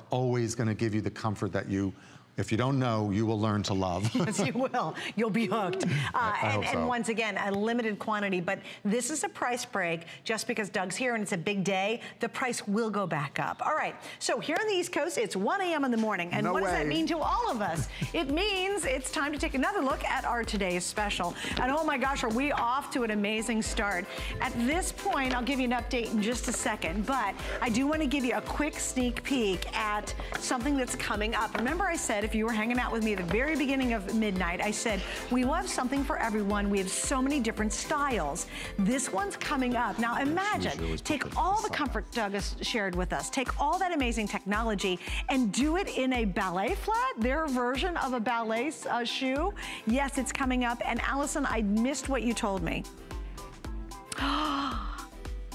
always going to give you the comfort that you, if you don't know, you will learn to love. Yes, you will. You'll be hooked. And once again, a limited quantity, but this is a price break just because Doug's here and it's a big day. The price will go back up. All right, so here on the East Coast, it's 1 a.m. in the morning. And what does that mean to all of us? It means it's time to take another look at our today's special. And oh my gosh, are we off to an amazing start. At this point, I'll give you an update in just a second, but I do want to give you a quick sneak peek at something that's coming up. Remember I said, if you were hanging out with me at the very beginning of midnight, I said, we will have something for everyone. We have so many different styles. This one's coming up. Now imagine, take all the comfort Doug has shared with us, take all that amazing technology and do it in a ballet flat, their version of a ballet shoe. Yes, it's coming up. And Allison, I missed what you told me.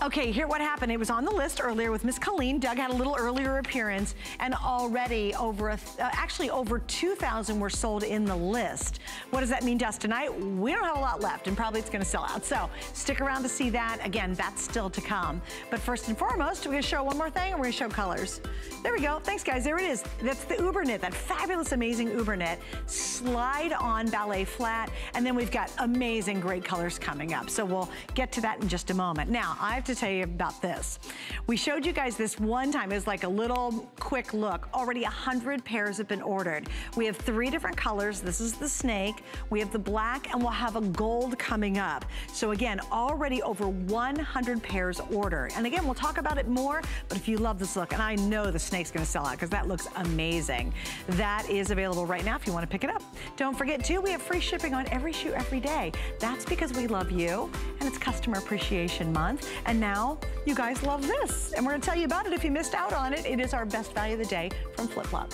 Okay, here what happened. It was on the list earlier with Miss Colleen. Doug had a little earlier appearance, and already over actually over 2,000 were sold in the list. What does that mean to us tonight? We don't have a lot left, and probably it's going to sell out. So stick around to see that. Again, that's still to come. But first and foremost, we're going to show one more thing, and we're going to show colors. There we go. Thanks, guys. There it is. That's the Uberknit, that fabulous, amazing Uberknit. Slide on ballet flat, and then we've got amazing, great colors coming up. So we'll get to that in just a moment. Now, I have to tell you about this. We showed you guys this one time. It was like a little quick look. Already 100 pairs have been ordered. We have 3 different colors. This is the snake. We have the black, and we'll have a gold coming up. So again, already over 100 pairs ordered. And again, we'll talk about it more, but if you love this look, and I know the snake's gonna sell out because that looks amazing. That is available right now if you wanna pick it up. Don't forget too, we have free shipping on every shoe every day. That's because we love you, and it's Customer Appreciation Month. And now, you guys love this. And we're gonna tell you about it if you missed out on it. It is our best value of the day from FitFlop.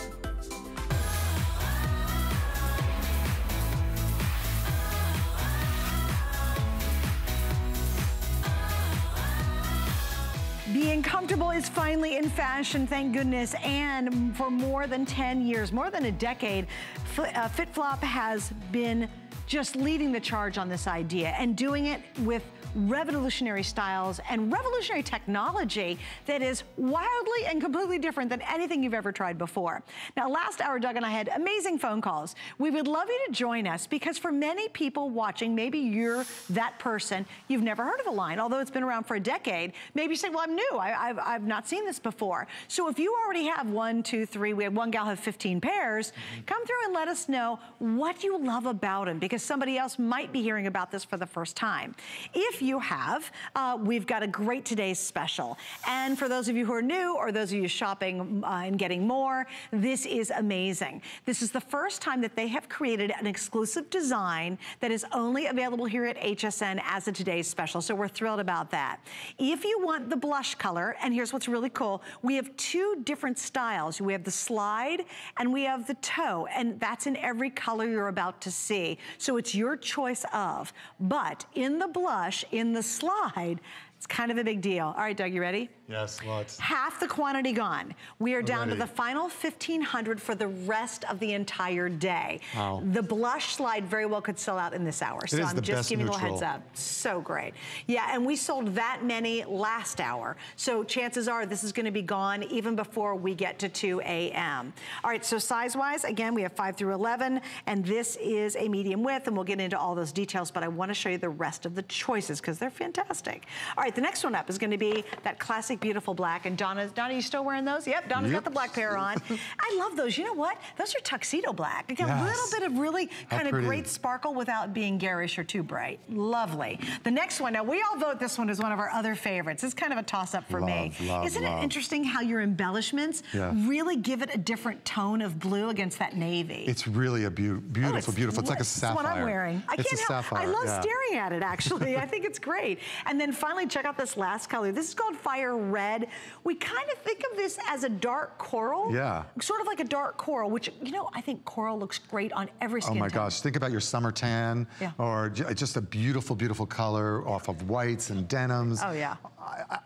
Being comfortable is finally in fashion, thank goodness. And for more than 10 years, more than a decade, FitFlop has been just leading the charge on this idea and doing it with revolutionary styles and revolutionary technology that is wildly and completely different than anything you've ever tried before. Now, last hour, Doug and I had amazing phone calls. We would love you to join us because for many people watching, maybe you're that person, you've never heard of a line, although it's been around for a decade. Maybe you say, well, I'm new, I've not seen this before. So if you already have 1, 2, 3, we had one gal have 15 pairs, come through and let us know what you love about them because somebody else might be hearing about this for the first time. If you have, we've got a great today's special. And for those of you who are new or those of you shopping and getting more, this is amazing. This is the first time that they have created an exclusive design that is only available here at HSN as a today's special. So we're thrilled about that. If you want the blush color, and here's what's really cool, we have 2 different styles. We have the slide and we have the toe, and that's in every color you're about to see. So it's your choice of, but in the blush, in the slide, it's kind of a big deal. All right, Doug, you ready? Yes, lots. Half the quantity gone. We are down to the final 1,500 for the rest of the entire day. Wow. The blush slide very well could sell out in this hour. So I'm just giving you a little heads up. So great. Yeah, and we sold that many last hour. So chances are this is gonna be gone even before we get to 2 a.m. All right, so size-wise, again, we have 5 through 11, and this is a medium width, and we'll get into all those details, but I wanna show you the rest of the choices because they're fantastic. All right, the next one up is gonna be that classic beautiful black, and Donna, you still wearing those? Yep, Donna's got the black pair on. I love those. You know what? Those are tuxedo black. You got a little bit of really kind of great sparkle without being garish or too bright. Lovely. The next one, now we all vote this one as one of our other favorites. It's kind of a toss-up for me. Isn't it interesting how your embellishments really give it a different tone of blue against that navy? It's really a beautiful, beautiful. It's like a sapphire. It's what I'm wearing. I can't help. I love staring at it, actually. I think it's great. And then finally, check out this last color. This is called Fire Red. We kind of think of this as a dark coral. Yeah. Sort of like a dark coral, which, you know, I think coral looks great on every skin tone. Oh my gosh, think about your summer tan or just a beautiful, beautiful color off of whites and denims. Oh yeah.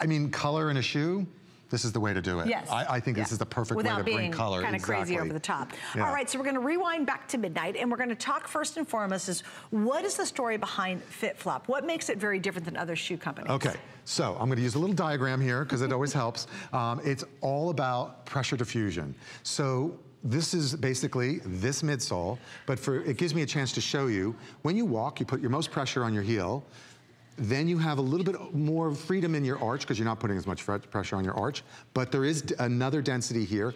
I mean, color in a shoe, this is the way to do it. Yes. I think this is the perfect way to bring color. Without being kind of crazy over the top. Yeah. All right, so we're gonna rewind back to midnight, and we're gonna talk first and foremost is, what is the story behind FitFlop? What makes it very different than other shoe companies? Okay, so I'm gonna use a little diagram here because it always helps. It's all about pressure diffusion. So this is basically this midsole, but it gives me a chance to show you, when you walk, you put your most pressure on your heel, then you have a little bit more freedom in your arch because you're not putting as much pressure on your arch, but there is another density here,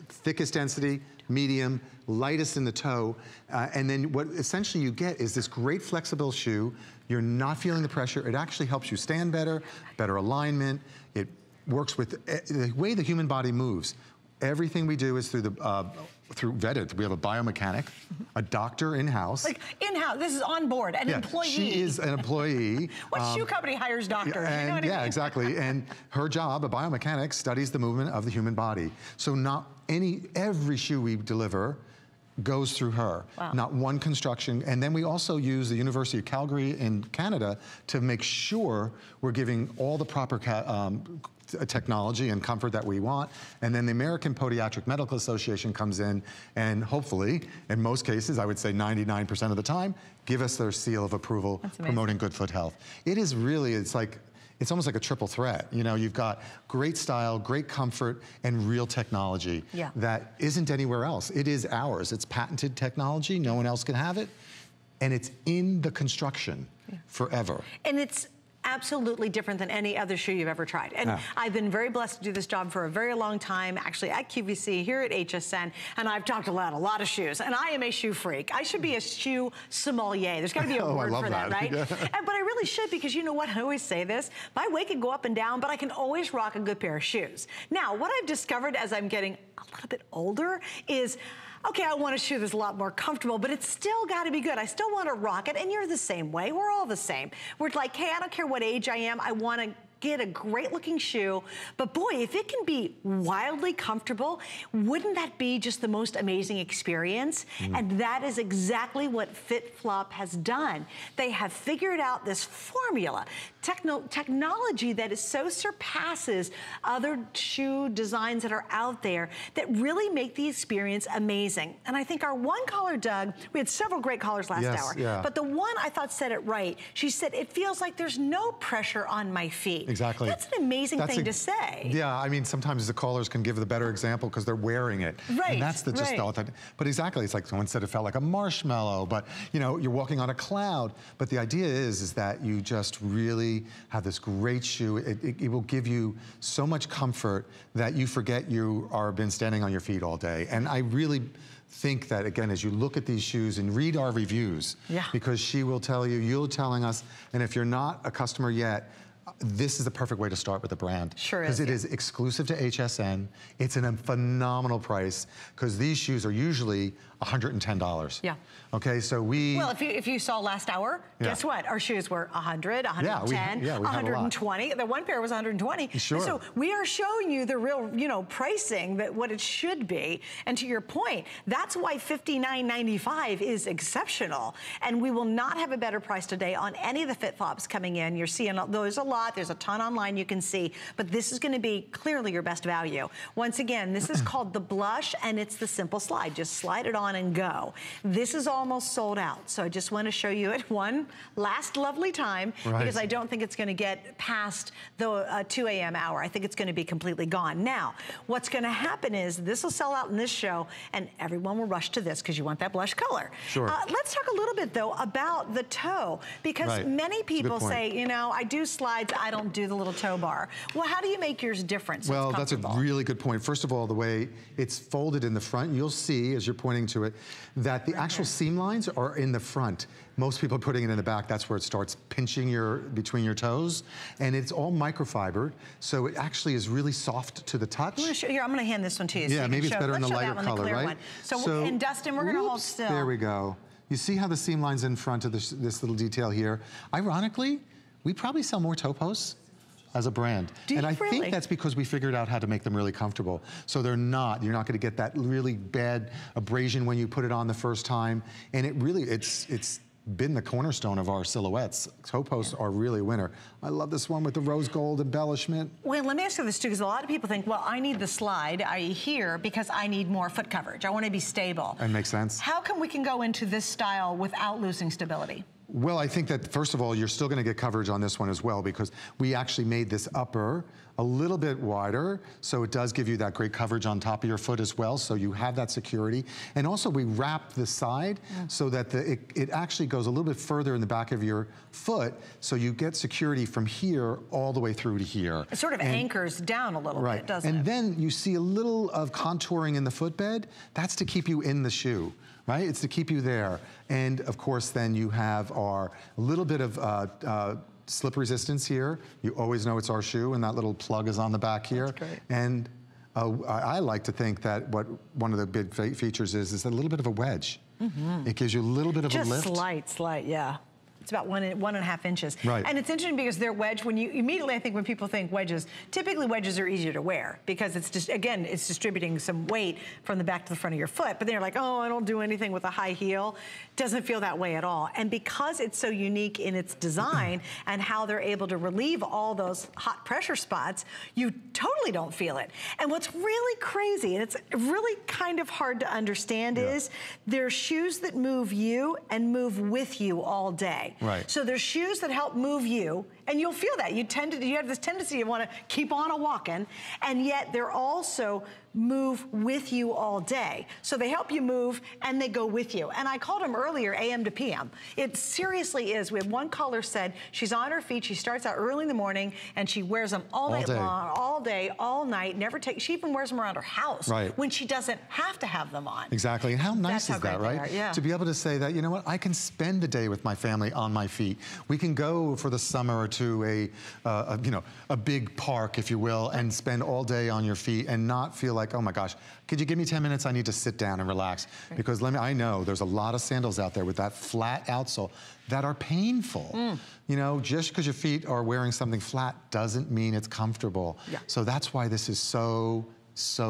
thickest density, medium, lightest in the toe, and then what essentially you get is this great flexible shoe. You're not feeling the pressure. It actually helps you stand better, better alignment. It works with the way the human body moves. Everything we do is through vetted. We have a biomechanic, a doctor in-house. Like in-house, this is on board, an employee. She is an employee. What shoe company hires doctors? And, you know what I mean? Exactly. And her job, a biomechanic, studies the movement of the human body. So every shoe we deliver goes through her. Wow. Not one construction. And then we also use the University of Calgary in Canada to make sure we're giving all the proper technology and comfort that we want. And then the American Podiatric Medical Association comes in and hopefully, in most cases, I would say 99% of the time, give us their seal of approval promoting good foot health. It is really, it's almost like a triple threat. You know, you've got great style, great comfort, and real technology that isn't anywhere else. It is ours. It's patented technology. No one else can have it. And it's in the construction forever. And it's absolutely different than any other shoe you've ever tried. And I've been very blessed to do this job for a very long time, actually at QVC, here at HSN, and I've talked about a lot of shoes, and I am a shoe freak. I should be a shoe sommelier. There's gotta be a word for that, right? Yeah. But I really should, because you know what, I always say this, my weight can go up and down, but I can always rock a good pair of shoes. Now, what I've discovered as I'm getting a little bit older is, okay, I want a shoe that's a lot more comfortable, but it's still gotta be good. I still wanna rock it, and you're the same way. We're all the same. We're like, hey, I don't care what age I am, I wanna get a great looking shoe, but boy, if it can be wildly comfortable, wouldn't that be just the most amazing experience? And that is exactly what FitFlop has done. They have figured out this formula, technology that is so surpasses other shoe designs that are out there that really make the experience amazing. And I think our one caller, Doug, we had several great callers last hour, but the one I thought said it right. She said, it feels like there's no pressure on my feet. Exactly. That's an amazing thing to say. Yeah, I mean, sometimes the callers can give the better example because they're wearing it. Right, and that's just the authentic. But exactly, it's like someone said it felt like a marshmallow, but you know, you're walking on a cloud. But the idea is that you just really have this great shoe. It will give you so much comfort that you forget you are been standing on your feet all day. And I really think that, again, as you look at these shoes and read our reviews, because she will tell you, you're telling us, and if you're not a customer yet, this is the perfect way to start with the brand. Sure is. Because it is exclusive to HSN. It's in a phenomenal price because these shoes are usually $110. Yeah. Okay, so well, if you saw last hour, guess what? Our shoes were 100, 110, 120. The one pair was 120. Sure. So we are showing you the real, you know, pricing, that what it should be. And to your point, that's why $59.95 is exceptional. And we will not have a better price today on any of the FitFlops coming in. You're seeing there's a lot. There's a ton online you can see. But this is going to be clearly your best value. Once again, this is called the Blush, and it's the simple slide. Just slide it on and go. This is almost sold out. So I just want to show you it one last lovely time, because I don't think it's going to get past the 2 a.m. hour. I think it's going to be completely gone. Now, what's going to happen is this will sell out in this show, and everyone will rush to this because you want that blush color. Sure. Let's talk a little bit, though, about the toe, because many people say, you know, I do slides, I don't do the little toe bar. Well, how do you make yours different so well, that's a really good point. First of all, the way it's folded in the front, you'll see, as you're pointing to it, that the actual seam lines are in the front. Most people are putting it in the back. That's where it starts pinching between your toes. And it's all microfibered, so it actually is really soft to the touch. Here, I'm going to hand this one to you. Yeah, so maybe it's better in the lighter color, right? So, and Dustin, we're going to hold still. There we go. You see how the seam line's in front of this little detail here? Ironically, we probably sell more toe posts as a brand. And I think that's because we figured out how to make them really comfortable. So you're not gonna get that really bad abrasion when you put it on the first time. And it really, it's been the cornerstone of our silhouettes. Toe posts are really a winner. I love this one with the rose gold embellishment. Well, let me ask you this too, because a lot of people think, well, I need the slide here because I need more foot coverage. I want to be stable. That makes sense. How come we can go into this style without losing stability? Well, I think that, first of all, you're still going to get coverage on this one as well, because we actually made this upper a little bit wider, so it does give you that great coverage on top of your foot as well, so you have that security. And also, we wrap the side so that it actually goes a little bit further in the back of your foot, so you get security from here all the way through to here. It sort of anchors down a little bit, doesn't it? And then you see a little of contouring in the footbed. That's to keep you in the shoe. Right? It's to keep you there. And of course, then you have our little bit of slip resistance here. You always know it's our shoe, and that little plug is on the back here. That's great. And I like to think that one of the big features is a little bit of a wedge. It gives you a little bit of a lift. Just slight, yeah. It's about 1.5 inches. Right. And it's interesting because they're wedge, when you immediately, I think when people think wedges, typically wedges are easier to wear because it's just, again, it's distributing some weight from the back to the front of your foot. But then you're like, oh, I don't do anything with a high heel. Doesn't feel that way at all. And because it's so unique in its design and how they're able to relieve all those hot pressure spots, you totally don't feel it. And what's really crazy, and it's really kind of hard to understand, is there's shoes that move you and move with you all day. Right. So there's shoes that help move you, and you'll feel that. You have this tendency to want to keep on a-walking, and yet they're also move with you all day. So they help you move and they go with you. And I called them earlier AM to PM. It seriously is. We had one caller said she's on her feet, she starts out early in the morning and she wears them all night long, all day, all night, she even wears them around her house when she doesn't have to have them on. Exactly, and how nice is that, right? Yeah. To be able to say that, you know what, I can spend the day with my family on my feet. We can go for the summer to a big park, if you will, and spend all day on your feet and not feel like, oh my gosh, could you give me 10 minutes? I need to sit down and relax. Because I know there's a lot of sandals out there with that flat outsole that are painful. You know, just because your feet are wearing something flat doesn't mean it's comfortable. So that's why this is so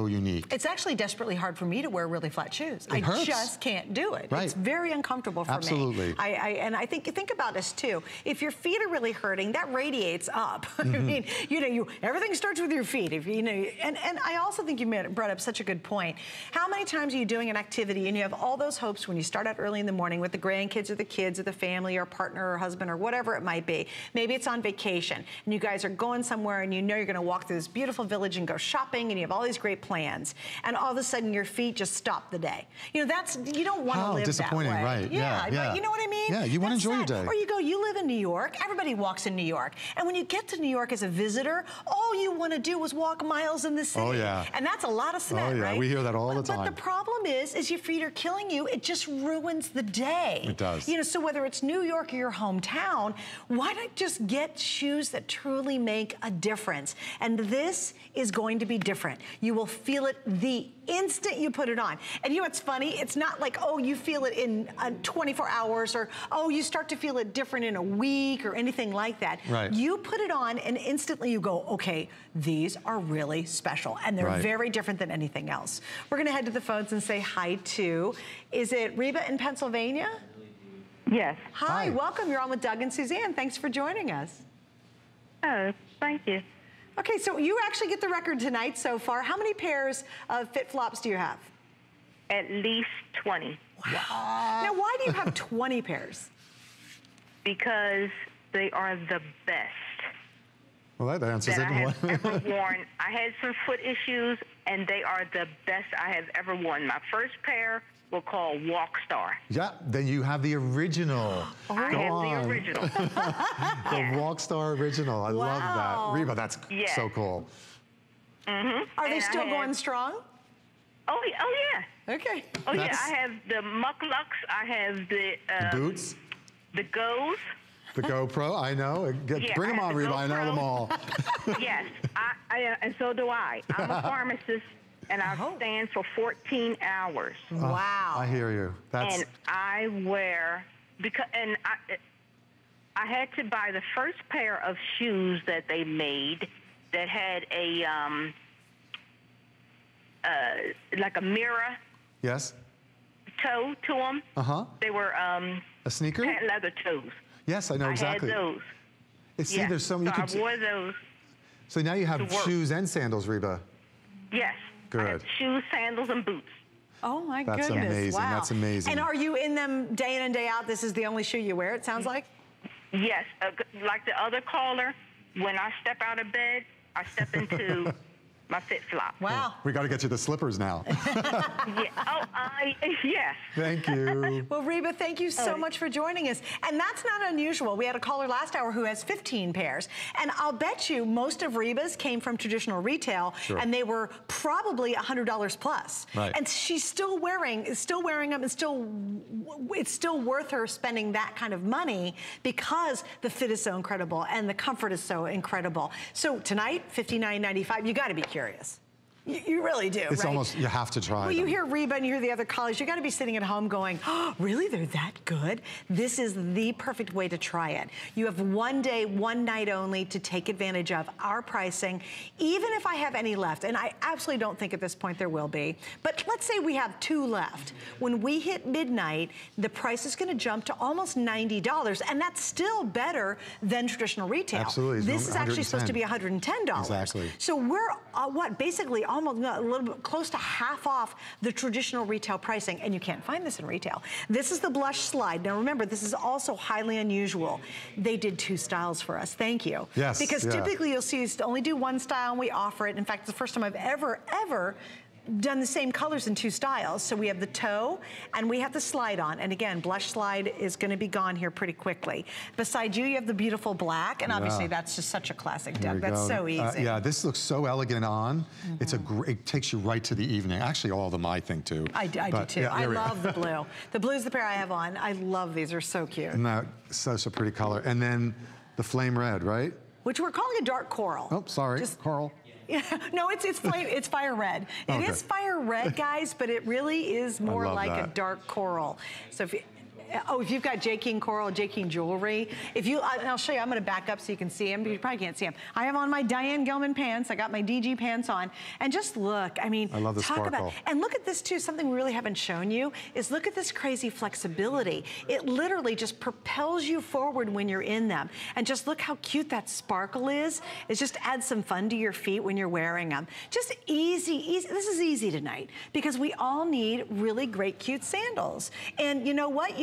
unique. It's actually desperately hard for me to wear really flat shoes. I just can't do it. It's very uncomfortable for me. Absolutely. And I think about this too. If your feet are really hurting, that radiates up. I mean, everything starts with your feet. And I also think you brought up such a good point. How many times are you doing an activity and you have all those hopes when you start out early in the morning with the grandkids or the kids or the family or partner or husband or whatever it might be. Maybe it's on vacation and you guys are going somewhere and you know you're going to walk through this beautiful village and go shopping and you have all these great plans, and all of a sudden your feet just stop the day. You know, you don't want to live disappointing, that way. Right? Yeah. You know what I mean? Yeah, you want to enjoy your day. Or you live in New York. Everybody walks in New York, and when you get to New York as a visitor, all you want to do is walk miles in the city. Oh yeah. And that's a lot of cement, right? We hear that all the time. But the problem is your feet are killing you. It just ruins the day. It does. You know, so whether it's New York or your hometown, why not just get shoes that truly make a difference? And this is going to be different. You will feel it the instant you put it on. And you know what's funny? It's not like, oh, you feel it in 24 hours or, oh, you start to feel it different in a week or anything like that. Right. You put it on and instantly you go, okay, these are really special. And they're very different than anything else. We're gonna head to the phones and say hi to, is it Reba in Pennsylvania? Yes. Hi, welcome. You're on with Doug and Suzanne. Thanks for joining us. Oh, thank you. Okay, so you actually get the record tonight so far. How many pairs of FitFlops do you have? At least 20. Wow. Now, why do you have 20 pairs? Because they are the best. Well, that answers it. I have ever worn. I had some foot issues, and they are the best I have ever worn. My first pair were called Walkstar. Yeah, then you have the original. I have the original. The Walkstar original. I love that. Reba, that's so cool. Are they still going strong? Oh yeah. Okay. Oh yeah, I have the Mucklucks. I have the boots. The Goes. The GoPro, I know. Bring them on, Reba. I know them all. Yes, and so do I. I'm a pharmacist. And I stand for 14 hours. Wow. I hear you. And I wear, I had to buy the first pair of shoes that they made that had a, like a mirror. Yes. toe to them. They were a sneaker? patent leather toes. Yes, I know exactly. I had those. See, there's so many. So I wore those. So now you have shoes and sandals, Reba. Yes. Good. I have shoes, sandals, and boots. Oh my goodness! That's amazing. Wow. That's amazing. And are you in them day in and day out? This is the only shoe you wear, it sounds like? Yes. Like the other caller, when I step out of bed, I step into my FitFlop. Wow. We got to get you the slippers now. Yes. Thank you. Well, Reba, thank you so much for joining us. And that's not unusual. We had a caller last hour who has 15 pairs. And I'll bet you most of Reba's came from traditional retail, and they were probably $100 plus. Right. And she's still wearing them, and it's still worth her spending that kind of money because the fit is so incredible and the comfort is so incredible. So tonight, $59.95, you got to be curious. You really do, It's right? almost, you have to try Well, them. you hear Reba and you hear the other callers, you got to be sitting at home going, oh, really? They're that good? This is the perfect way to try it. You have one day, one night only to take advantage of our pricing, even if I have any left. And I absolutely don't think at this point there will be. But let's say we have 2 left. When we hit midnight, the price is going to jump to almost $90. And that's still better than traditional retail. Absolutely. This is actually supposed to be $110. Exactly. So we're, basically almost a little bit close to half off the traditional retail pricing, and you can't find this in retail. This is the blush slide. Now remember, this is also highly unusual. They did 2 styles for us. Thank you. Yes. Because typically you'll see us only do 1 style and we offer it. In fact, it's the first time I've ever done the same colors in 2 styles. So we have the toe and we have the slide on. And again, blush slide is going to be gone here pretty quickly. Beside you have the beautiful black, and obviously that's just such a classic, Doug. That's so easy. Yeah, this looks so elegant on. It's it takes you right to the evening. Actually, all of them I think too. I do too. I love the blue. The blue is the pair I have on. I love these. They're so cute. Isn't that such a pretty color? And then the flame red, right? Which we're calling a dark coral. Oh, sorry, coral. Yeah, no, it's fire red. It is fire red, guys, but it really is more like a dark coral. So if you've got J. King coral, J. King jewelry, and I'll show you, I'm gonna back up so you can see them, but you probably can't see them. I have on my Diane Gilman pants, I got my DG pants on, and just look, I mean, I love the sparkle. And look at this too, something we really haven't shown you, is look at this crazy flexibility. It literally just propels you forward when you're in them. And just look how cute that sparkle is. It just adds some fun to your feet when you're wearing them. Just easy, this is easy tonight, because we all need really great, cute sandals. And you know what?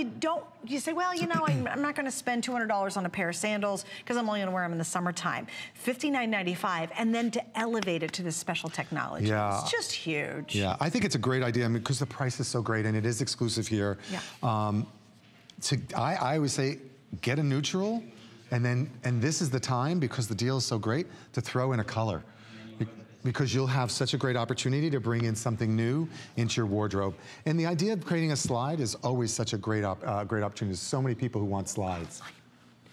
You say, well, you know, I'm not gonna spend $200 on a pair of sandals because I'm only gonna wear them in the summertime. $59.95, and then to elevate it to this special technology. Yeah. It's just huge. Yeah, I think it's a great idea, I mean, because the price is so great and it is exclusive here. Yeah. I always say, get a neutral, and this is the time, because the deal is so great, to throw in a color. Because you'll have such a great opportunity to bring in something new into your wardrobe. And the idea of creating a slide is always such a great opportunity. There's so many people who want slides.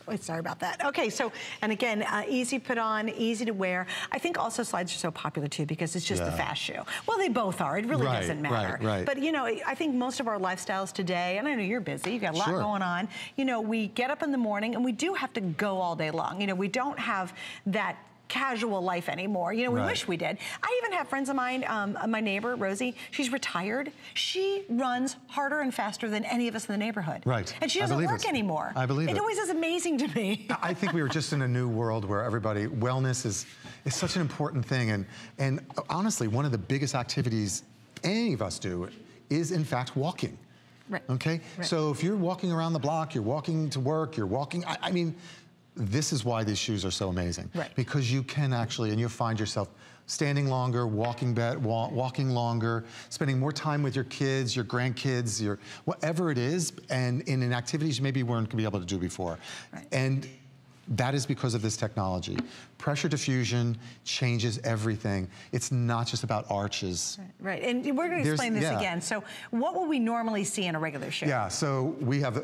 Oh, sorry about that. Okay, so, and again, easy put on, easy to wear. I think also slides are so popular too because it's just the fast shoe. Well, they both are. It really doesn't matter. Right. But you know, I think most of our lifestyles today, and I know you're busy, you've got a lot going on. You know, we get up in the morning and we do have to go all day long. You know, we don't have that casual life anymore. You know, we wish we did. I even have friends of mine, my neighbor, Rosie, she's retired. She runs harder and faster than any of us in the neighborhood. Right. And she doesn't work anymore. I believe it. It always is amazing to me. I think we were just in a new world where wellness is such an important thing. And honestly, one of the biggest activities any of us do is in fact walking. Right. Okay? Right. So if you're walking around the block, you're walking to work, you're walking, I mean, this is why these shoes are so amazing. Right. Because you can actually, and you'll find yourself standing longer, walking longer, spending more time with your kids, your grandkids, your whatever it is, and in activities you maybe weren't gonna be able to do before. Right. And that is because of this technology. Pressure diffusion changes everything. It's not just about arches. Right, and we're going to explain this again. So what will we normally see in a regular shoe? Yeah, so we have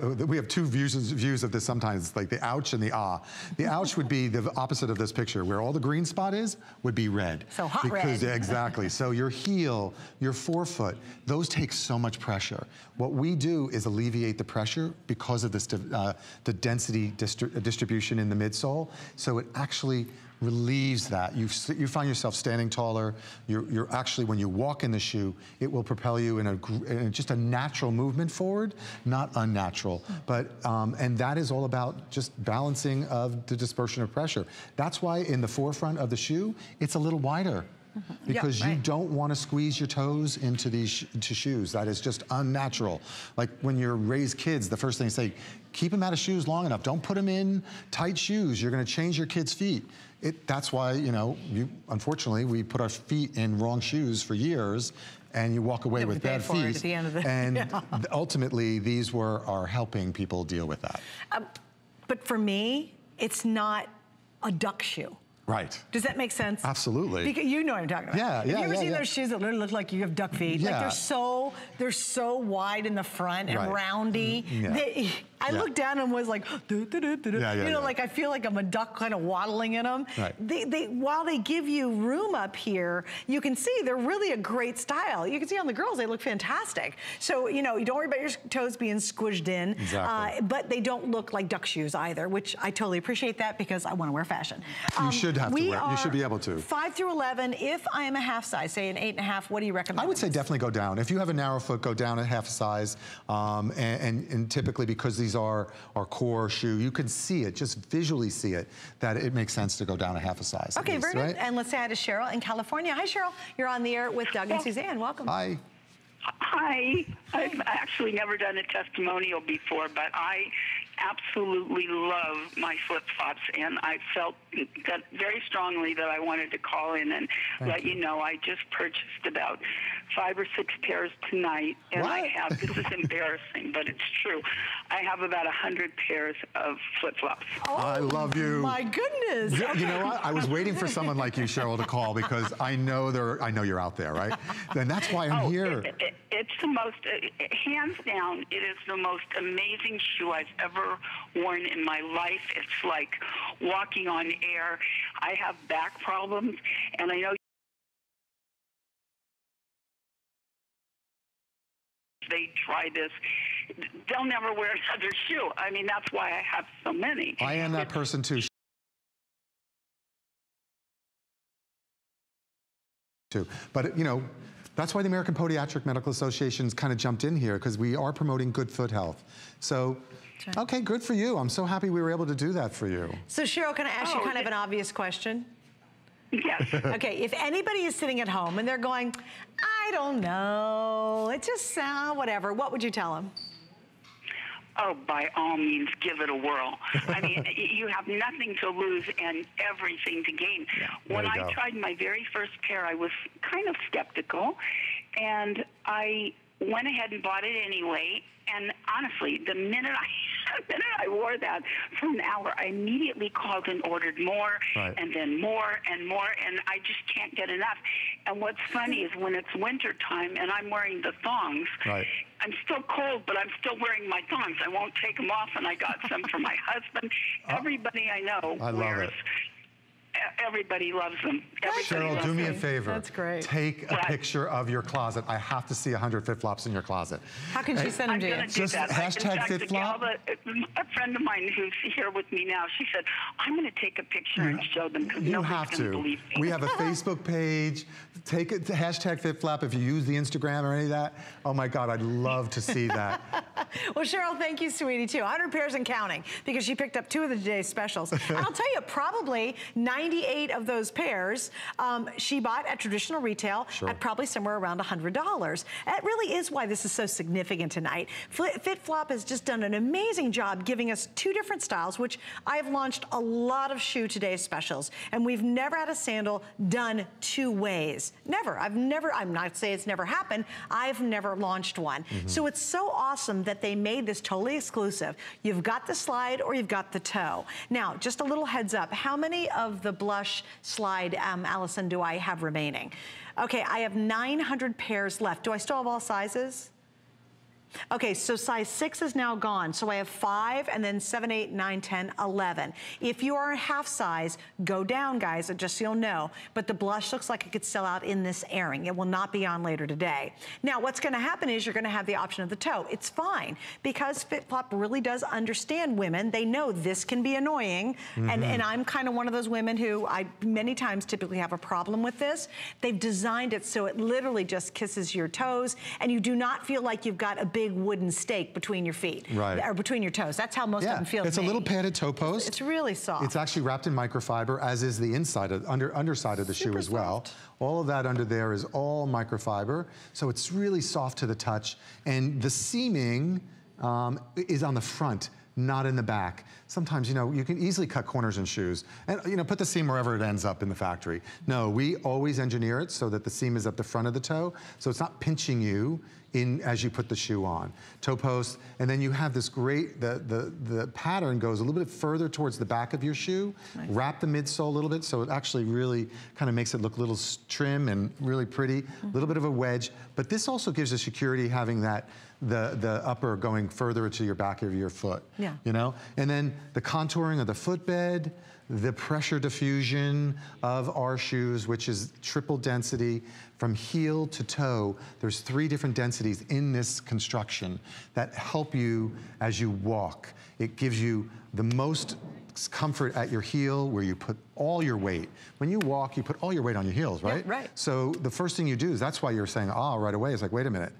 2 views of this sometimes, like the ouch and the ah. The ouch would be the opposite of this picture, where all the green spot is, would be red. So hot red. Exactly, so your heel, your forefoot, those take so much pressure. What we do is alleviate the pressure because of this, the density distribution in the midsole, so it actually relieves that. You find yourself standing taller. You're actually, when you walk in the shoe, it will propel you in just a natural movement forward, not unnatural. But, and that is all about just balancing of the dispersion of pressure. That's why in the forefront of the shoe, it's a little wider. Because you don't want to squeeze your toes into these shoes. That is just unnatural. Like when you raise kids, the first thing they say, keep them out of shoes long enough. Don't put them in tight shoes. You're going to change your kids' feet. That's why, you know, unfortunately, we put our feet in wrong shoes for years, and you walk away with bad feet. At the end of the, and ultimately, these are helping people deal with that. But for me, it's not a duck shoe. Right. Does that make sense? Absolutely. Because you know what I'm talking about. Yeah, Have you ever seen those shoes that literally look like you have duck feet? Yeah. Like they're so wide in the front and roundy. I looked down and was like, you know, like I feel like I'm a duck kind of waddling in them. Right. While they give you room up here, you can see they're really a great style. You can see on the girls, they look fantastic. So, you know, you don't worry about your toes being squished in. Exactly. But they don't look like duck shoes either, which I totally appreciate that because I want to wear fashion. You should have to wear. You should be able to. 5 through 11. If I am a half size, say an 8.5, what do you recommend? I would say definitely go down. If you have a narrow foot, go down a half size. And typically, because these are our core shoe, you can see it, just visually see it, that it makes sense to go down a half a size. Okay, very good. And let's say hi to Cheryl in California. Hi, Cheryl. You're on the air with Doug and Suzanne. Welcome. Hi. Hi. I've actually never done a testimonial before, but I absolutely love my flip-flops, and I felt that very strongly that I wanted to call in and let you know I just purchased about 5 or 6 pairs tonight, and I have, this is embarrassing, but it's true, I have about 100 pairs of flip-flops. Oh, I love you. My goodness. You know what? I was waiting for someone like you, Cheryl, to call because I know you're out there, right? And that's why I'm here. It's the most, hands down, it is the most amazing shoe I've ever worn in my life. It's like walking on air. I have back problems, and I know they try this, they'll never wear another shoe. I mean, that's why I have so many. I am that person too. But, you know, that's why the American Podiatric Medical Association's kind of jumped in here, because we are promoting good foot health. So, okay, good for you. I'm so happy we were able to do that for you. So, Cheryl, can I ask you kind of an obvious question? Yes. Okay, if anybody is sitting at home and they're going, I don't know, it just sounds whatever, what would you tell them? Oh, by all means, give it a whirl. I mean, you have nothing to lose and everything to gain. When I tried my very first pair, I was kind of skeptical, and I went ahead and bought it anyway. And honestly, the minute I wore that for an hour, I immediately called and ordered more, and then more and more, and I just can't get enough. And what's funny is when it's winter time and I'm wearing the thongs, I'm still cold, but I'm still wearing my thongs. I won't take them off, and I got some for my husband. Everybody I know wears. Everybody loves them. Cheryl, do me a favor. That's great. Take a picture of your closet. I have to see 100 FitFlops in your closet. How can she send them to you? Just hashtag FitFlop. A friend of mine who's here with me now, she said, I'm going to take a picture and show them, because nobody's going to believe me. We have a Facebook page. Take it to hashtag FitFlop if you use the Instagram or any of that. Oh my God, I'd love to see that. Well, Cheryl, thank you, sweetie, too. 100 pairs and counting, because she picked up 2 of the today's specials. And I'll tell you, probably 98 of those pairs she bought at traditional retail at probably somewhere around $100. That really is why this is so significant tonight. FitFlop has just done an amazing job giving us 2 different styles, which I've launched a lot of Shoe Today's specials, and we've never had a sandal done 2 ways. Never. I'm not saying it's never happened, I've never launched one. So it's so awesome that they made this totally exclusive. You've got the slide or you've got the toe. Now, just a little heads up, how many of the blush slide, Allison, do I have remaining? Okay, I have 900 pairs left. Do I still have all sizes? Okay, so size 6 is now gone. So I have 5 and then 7, 8, 9, 10, 11. If you are a half size, go down, guys, just so you'll know. But the blush looks like it could sell out in this airing. It will not be on later today. Now, what's gonna happen is you're gonna have the option of the toe. It's fine, because FitFlop really does understand women. They know this can be annoying, and I'm kind of one of those women who I many times typically have a problem with this. They've designed it so it literally just kisses your toes, and you do not feel like you've got a big wooden stake between your feet, or between your toes. That's how most of them feel. It's a little padded toe post. It's really soft. It's actually wrapped in microfiber, as is the inside of underside of the shoe as well. All of that under there is all microfiber, so it's really soft to the touch, and the seaming is on the front, not in the back. Sometimes, you know, you can easily cut corners in shoes and, you know, put the seam wherever it ends up in the factory. No, we always engineer it so that the seam is at the front of the toe, so it's not pinching you in as you put the shoe on. Toe post, and then you have this great, the pattern goes a little bit further towards the back of your shoe. Wrap the midsole a little bit, so it actually really kind of makes it look a little trim and really pretty. A little bit of a wedge, but this also gives you security having that, the upper going further to your back of your foot. You know? And then the contouring of the footbed, the pressure diffusion of our shoes, which is triple density from heel to toe. There's 3 different densities in this construction that help you as you walk. It gives you the most comfort at your heel, where you put all your weight. When you walk, you put all your weight on your heels, right? Yeah, right. So the first thing you do is, that's why you're saying, ah, right away. It's like, wait a minute.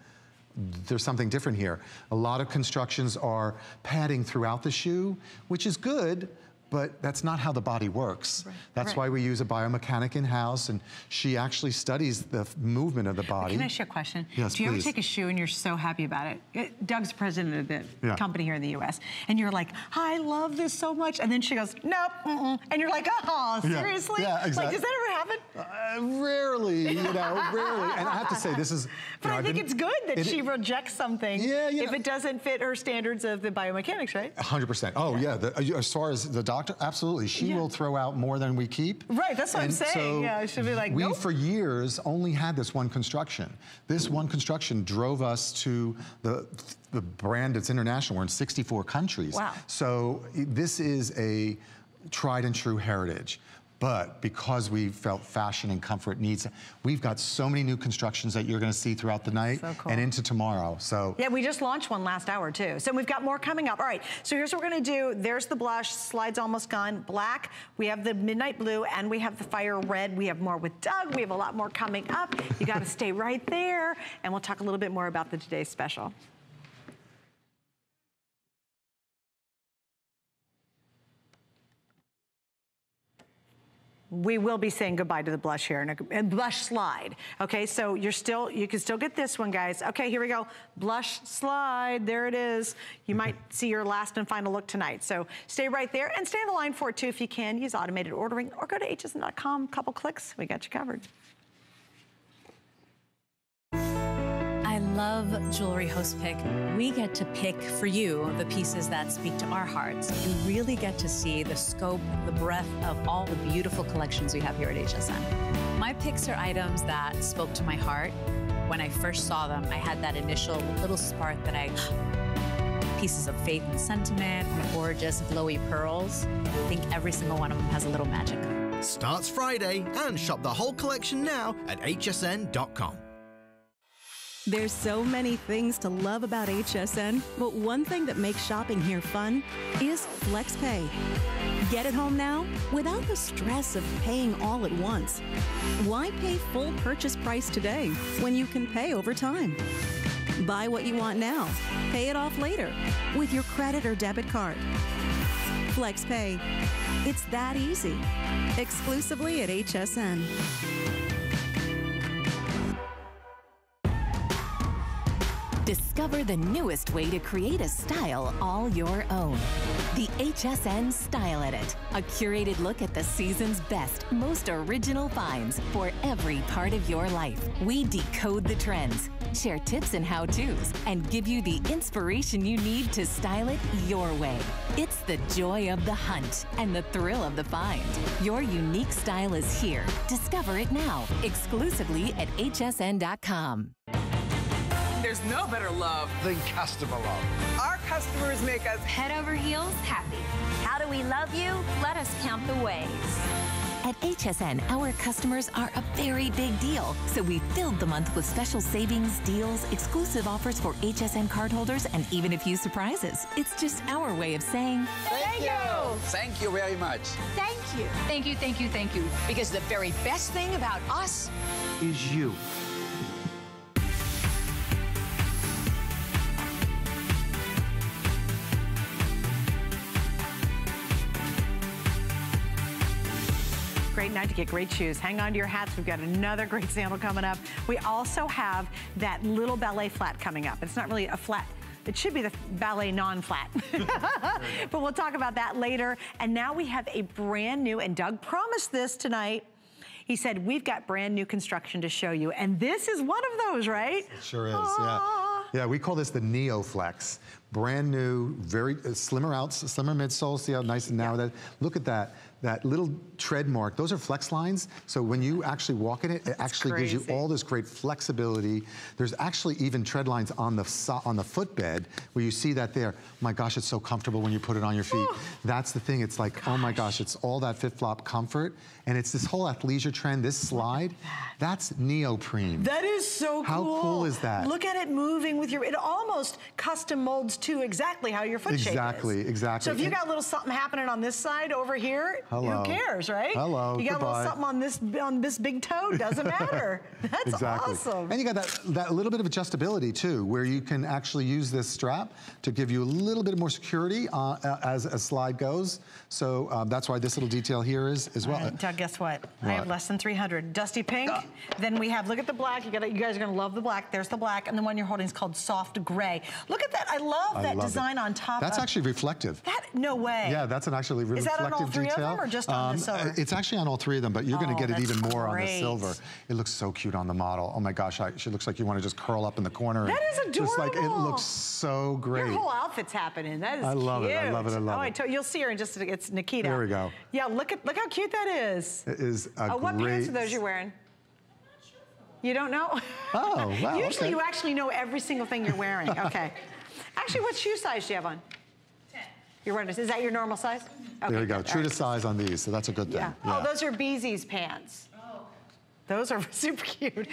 There's something different here. A lot of constructions are padding throughout the shoe, which is good, but that's not how the body works. That's why we use a biomechanic in-house, and she actually studies the movement of the body. Can I ask you a question? Yes, Do you please. ever take a shoe and you're so happy about it? Doug's the president of the company here in the US, and you're like, I love this so much, and then she goes, nope, and you're like, oh, seriously? Yeah, exactly. Like, does that ever happen? Rarely, you know, rarely. And I have to say, this is... But I think it's good that she rejects something if it doesn't fit her standards of the biomechanics, right? 100%. Oh, yeah. As far as the doctor, absolutely. She will throw out more than we keep. Right, that's what I'm saying. So yeah, she'll be like, nope. We, for years, only had this one construction. This one construction drove us to the brand that's international. We're in 64 countries. Wow. So this is a tried and true heritage. But because we felt fashion and comfort needs, we've got so many new constructions that you're gonna see throughout the night and into tomorrow, so. Yeah, we just launched one last hour too. So we've got more coming up. All right, so here's what we're gonna do. There's the blush, slide's almost gone. Black, we have the midnight blue, and we have the fire red. We have more with Doug. We have a lot more coming up. You gotta stay right there, and we'll talk a little bit more about the today's special. We will be saying goodbye to the blush here and blush slide. Okay, so you can still get this one, guys. Okay, here we go. Blush slide, there it is. You might see your last and final look tonight. So stay right there and stay on the line for it too if you can. Use automated ordering or go to hsn.com, couple clicks, we got you covered. I love Jewelry Host Pick. We get to pick for you the pieces that speak to our hearts. You really get to see the scope, the breadth of all the beautiful collections we have here at HSN. My picks are items that spoke to my heart. When I first saw them, I had that initial little spark that pieces of faith and sentiment, gorgeous glowy pearls. I think every single one of them has a little magic. Starts Friday, and shop the whole collection now at hsn.com. There's so many things to love about HSN, but one thing that makes shopping here fun is FlexPay. Get it home now without the stress of paying all at once. Why pay full purchase price today when you can pay over time? Buy what you want now, pay it off later with your credit or debit card. FlexPay. It's that easy. Exclusively at HSN. Discover the newest way to create a style all your own. The HSN Style Edit, a curated look at the season's best, most original finds for every part of your life. We decode the trends, share tips and how-tos, and give you the inspiration you need to style it your way. It's the joy of the hunt and the thrill of the find. Your unique style is here. Discover it now, exclusively at hsn.com. There's no better love than customer love. Our customers make us head over heels happy. How do we love you? Let us count the ways. At HSN, our customers are a very big deal, so we filled the month with special savings, deals, exclusive offers for HSN cardholders, and even a few surprises. It's just our way of saying thank you. Thank you very much. Thank you. Thank you, thank you, thank you. Because the very best thing about us is you. Great night to get great shoes. Hang on to your hats. We've got another great sample coming up. We also have that little ballet flat coming up. It's not really a flat. It should be the ballet non-flat. But we'll talk about that later. And now we have a brand new, and Doug promised this tonight. He said, we've got brand new construction to show you. And this is one of those, right? It sure is, yeah. Yeah, we call this the Neo Flex. Brand new, very slimmer midsole. See how nice and narrow that. Look at that. That little tread mark, those are flex lines. So when you actually walk in it, it actually gives you all this great flexibility. There's actually even tread lines on the footbed where you see that there. My gosh, it's so comfortable when you put it on your feet. That's the thing. It's like, oh my gosh, it's all that FitFlop comfort. And it's this whole athleisure trend, this slide, that's neoprene. That is so cool. How cool is that? Look at it moving with your, it almost custom molds to exactly how your foot shape is. Exactly. So if you got a little something happening on this side over here, who cares, right? Hello, you got a little something on this big toe, doesn't matter. That's awesome. And you got that little bit of adjustability too, where you can actually use this strap to give you a little bit more security as a slide goes. So that's why this little detail here is as well. Right, Doug, guess what? I have less than 300. Dusty pink. Then we have, look at the black. You guys are gonna love the black. There's the black, and the one you're holding is called soft gray. Look at that. I love that design on top. That's actually reflective. No way. Yeah, that's an actually reflective detail. Is that on all three of them or just on the silver? It's actually on all three of them, but you're going to get it even more on the silver. It looks so cute on the model. Oh my gosh, she looks like you want to just curl up in the corner. That is adorable. Just like, it looks so great. Your whole outfit's happening. That is cute. I love it. I love it. I love it. You'll see her in just a, it's Nikita. There we go. Yeah, look how cute that is. It is a great. What pants are those you're wearing? You don't know? Oh, wow. Usually you actually know every single thing you're wearing. Okay. Actually, what shoe size do you have on? 10. You're wearing, is that your normal size? Okay, there you go. True to size on these, so that's a good thing. Yeah. Oh, those are Beezy's pants. Those are super cute.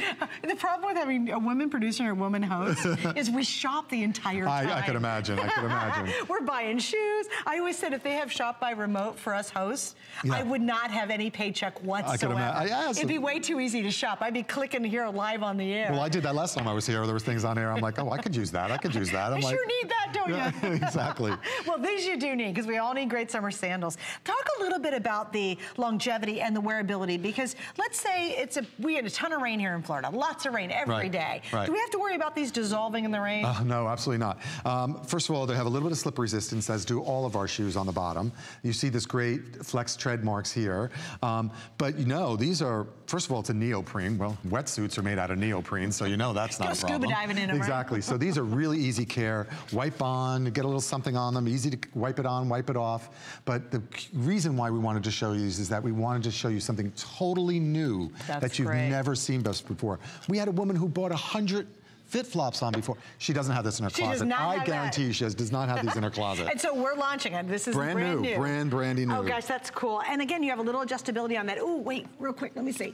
The problem with having a woman producer or a woman host is we shop the entire time. I could imagine. I could imagine. We're buying shoes. I always said if they have shop by remote for us hosts, I would not have any paycheck whatsoever. I could imagine. It'd be way too easy to shop. I'd be clicking here live on the air. Well, I did that last time I was here. There was things on air. I'm like, oh, I could use that. I could use that. You sure need that, don't you? Exactly. Well, these you do need because we all need great summer sandals. Talk a little bit about the longevity and the wearability because let's say we had a ton of rain here in Florida, lots of rain every day. Do we have to worry about these dissolving in the rain? No, absolutely not. First of all, they have a little bit of slip resistance, as do all of our shoes on the bottom. You see this great flex tread marks here. But you know, these are, first of all, it's a neoprene. Well, wetsuits are made out of neoprene, so you know that's not a problem. Scuba diving in them, exactly. Right? So these are really easy care. Wipe on, get a little something on them, easy to wipe it on, wipe it off. But the reason why we wanted to show you these is that we wanted to show you something totally new that you've never seen before. We had a woman who bought 100 FitFlops on before. She doesn't have this in her closet. I guarantee you she does not have these in her closet. And so we're launching it. This is brand new. Brandy new. Oh gosh, that's cool. And again, you have a little adjustability on that. Oh, wait, real quick, let me see.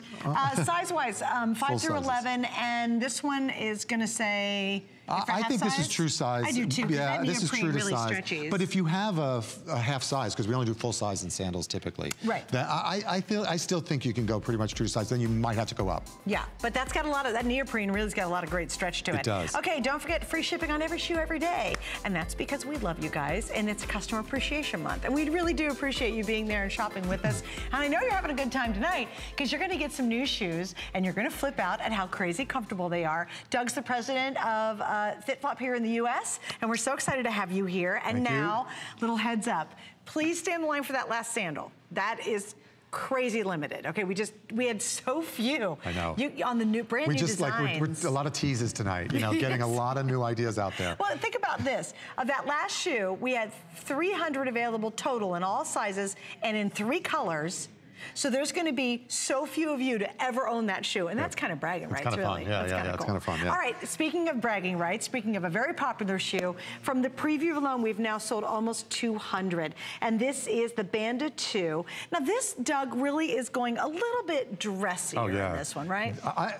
Size-wise, 5 through 11, and this one is gonna say, I think this is true size. I do too. Yeah, this is true to really size. Stretches. But if you have a half size, because we only do full size in sandals typically. Right. That I still think you can go pretty much true size. Then you might have to go up. Yeah, but that's got a lot of that neoprene. Really's got a lot of great stretch to it. It does. Okay, don't forget free shipping on every shoe every day, and that's because we love you guys, and it's Customer Appreciation Month, and we really do appreciate you being there and shopping with us. And I know you're having a good time tonight because you're going to get some new shoes, and you're going to flip out at how crazy comfortable they are. Doug's the president of FitFlop here in the U.S., and we're so excited to have you here. And now, little heads up, please stay in the line for that last sandal. That is crazy limited. Okay, we had so few. I know. On the new brand new designs. We're a lot of teases tonight. You know, getting a lot of new ideas out there. Well, think about this. Of that last shoe, we had 300 available total in all sizes and in 3 colors. So there's going to be so few of you to ever own that shoe, and that's kind of bragging rights, really. Fun. Yeah, that's it's kind of fun. Yeah. All right, speaking of bragging rights, speaking of a very popular shoe, from the preview alone, we've now sold almost 200, and this is the Banda 2. Now this, Doug, really is going a little bit dressier in this one, right?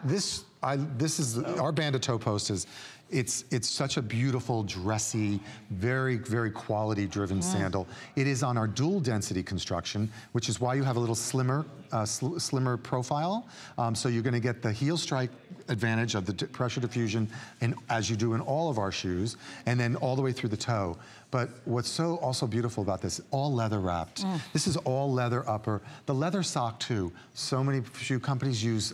This is our Banda toe post is. It's such a beautiful, dressy, very, very quality-driven sandal. It is on our dual density construction, which is why you have a little slimmer, slimmer profile. So you're going to get the heel strike advantage of the pressure diffusion, and as you do in all of our shoes, and then all the way through the toe. But what's so also beautiful about this, all leather wrapped. This is all leather upper. The leather sock too. So many shoe companies use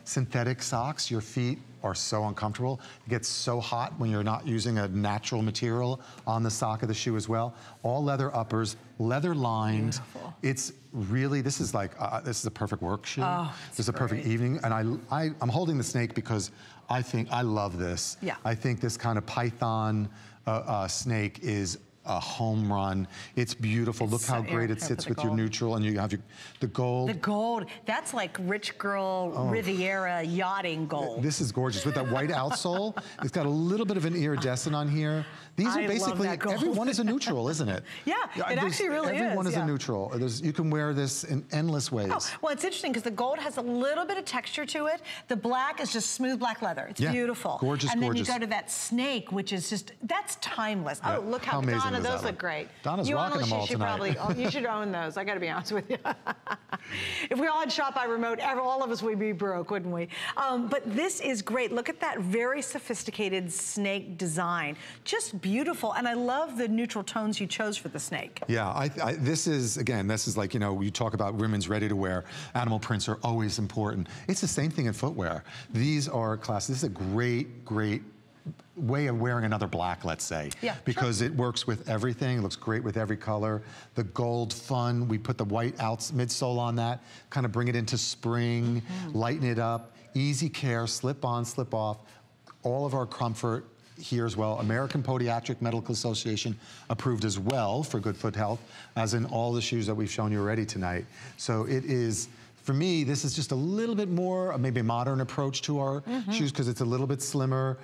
synthetic socks. Your feet are so uncomfortable. It gets so hot when you're not using a natural material on the sock of the shoe as well. All leather uppers, leather lined. Beautiful. It's really, this is like, this is a perfect work shoe. This is a perfect evening. And I'm holding the snake because I love this. Yeah. I think this kind of python snake is a home run. It's beautiful. Look how great it sits with your neutral, and you have the gold. The gold. That's like rich girl Riviera yachting gold. This is gorgeous. With that white outsole, it's got a little bit of an iridescent on here. These are basically, every one is a neutral, isn't it? Yeah, it actually really is. Every one is a neutral. You can wear this in endless ways. Well, it's interesting because the gold has a little bit of texture to it. The black is just smooth black leather. It's beautiful. Gorgeous, and then you go to that snake, which is just, that's timeless. Oh, look how Donna, those look great. Donna's rocking them all tonight. You should own those. I got to be honest with you. If we all had shop by remote, all of us would be broke, wouldn't we? But this is great. Look at that very sophisticated snake design. Just beautiful. And I love the neutral tones you chose for the snake. Yeah, this is like, you know, you talk about women's ready-to-wear. Animal prints are always important. It's the same thing in footwear. These are classic. This is a great, great way of wearing another black, let's say. Yeah, because it works with everything. It looks great with every color. The gold fun, we put the white midsole on that, kind of bring it into spring, lighten it up, easy care, slip on, slip off, all of our comfort here as well. American Podiatric Medical Association approved as well for good foot health, as in all the shoes that we've shown you already tonight. So it is, for me, this is just a little bit more, maybe a modern approach to our shoes because it's a little bit slimmer.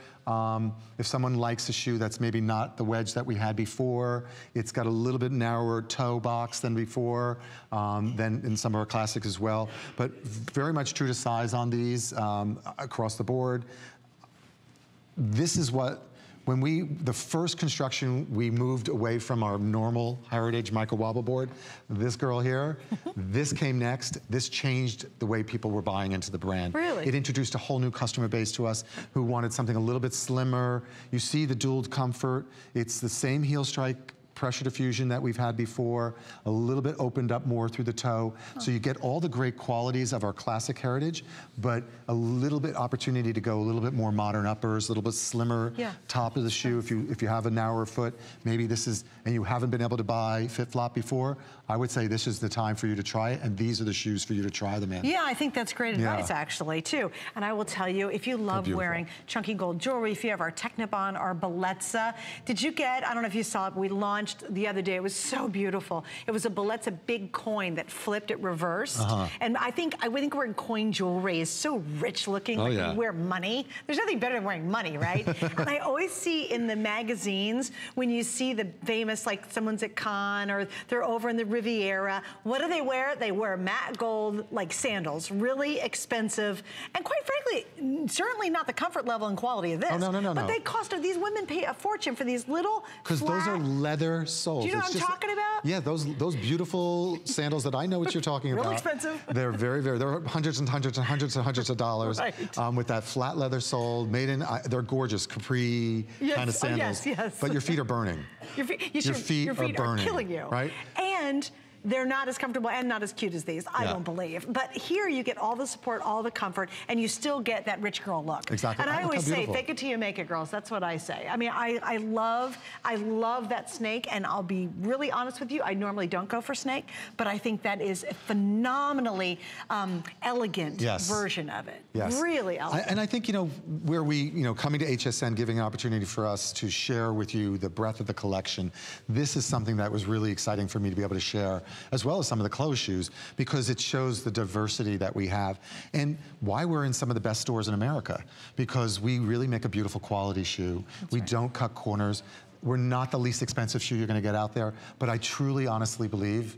If someone likes a shoe that's maybe not the wedge that we had before, it's got a little bit narrower toe box than before, than in some of our classics as well. But very much true to size on these across the board. This is what, the first construction, we moved away from our normal heritage micro wobble board. This girl here, this came next. This changed the way people were buying into the brand. Really? It introduced a whole new customer base to us who wanted something a little bit slimmer. You see the dual comfort. It's the same heel strike pressure diffusion that we've had before, a little bit opened up more through the toe. So you get all the great qualities of our classic heritage, but a little bit opportunity to go a little bit more modern uppers, a little bit slimmer top of the shoe. If you have a narrower foot, maybe this is, and you haven't been able to buy FitFlop before, I would say this is the time for you to try it, and these are the shoes for you to try them in. Yeah, I think that's great advice actually too. And I will tell you, if you love wearing chunky gold jewelry, if you have our Technibon, our Bellezza, did you get, I don't know if you saw it, we launched the other day. It was so beautiful. It was a Bellezza big coin that flipped it reversed. And I think wearing coin jewelry is so rich looking. Like you wear money. There's nothing better than wearing money, right? And I always see in the magazines when you see the famous, like someone's at Cannes or they're over in the Riviera, what do they wear? They wear matte gold like sandals, really expensive, and quite frankly, certainly not the comfort level and quality of this. But they cost, these women pay a fortune for these little because those are leather soles. Do you know what I'm talking about? Yeah, those beautiful sandals that I know what you're talking about. Real expensive. They're very, very, they're hundreds and hundreds and hundreds and hundreds of dollars with that flat leather sole, made in, they're gorgeous, capri kind of sandals. But your feet are burning. Your feet are killing you. Right? And they're not as comfortable and not as cute as these, I don't believe. But here you get all the support, all the comfort, and you still get that rich girl look. Exactly. And I always say, fake it till you make it, girls. That's what I say. I mean, I love that snake, and I'll be really honest with you, I normally don't go for snake, but I think that is a phenomenally elegant version of it. Yes. Really elegant. And I think, where we, coming to HSN, giving an opportunity for us to share with you the breadth of the collection, this is something that was really exciting for me to be able to share as well as some of the closed shoes, because it shows the diversity that we have and why we're in some of the best stores in America, because we really make a beautiful quality shoe. We don't cut corners. We're not the least expensive shoe you're gonna get out there, but I truly, honestly believe,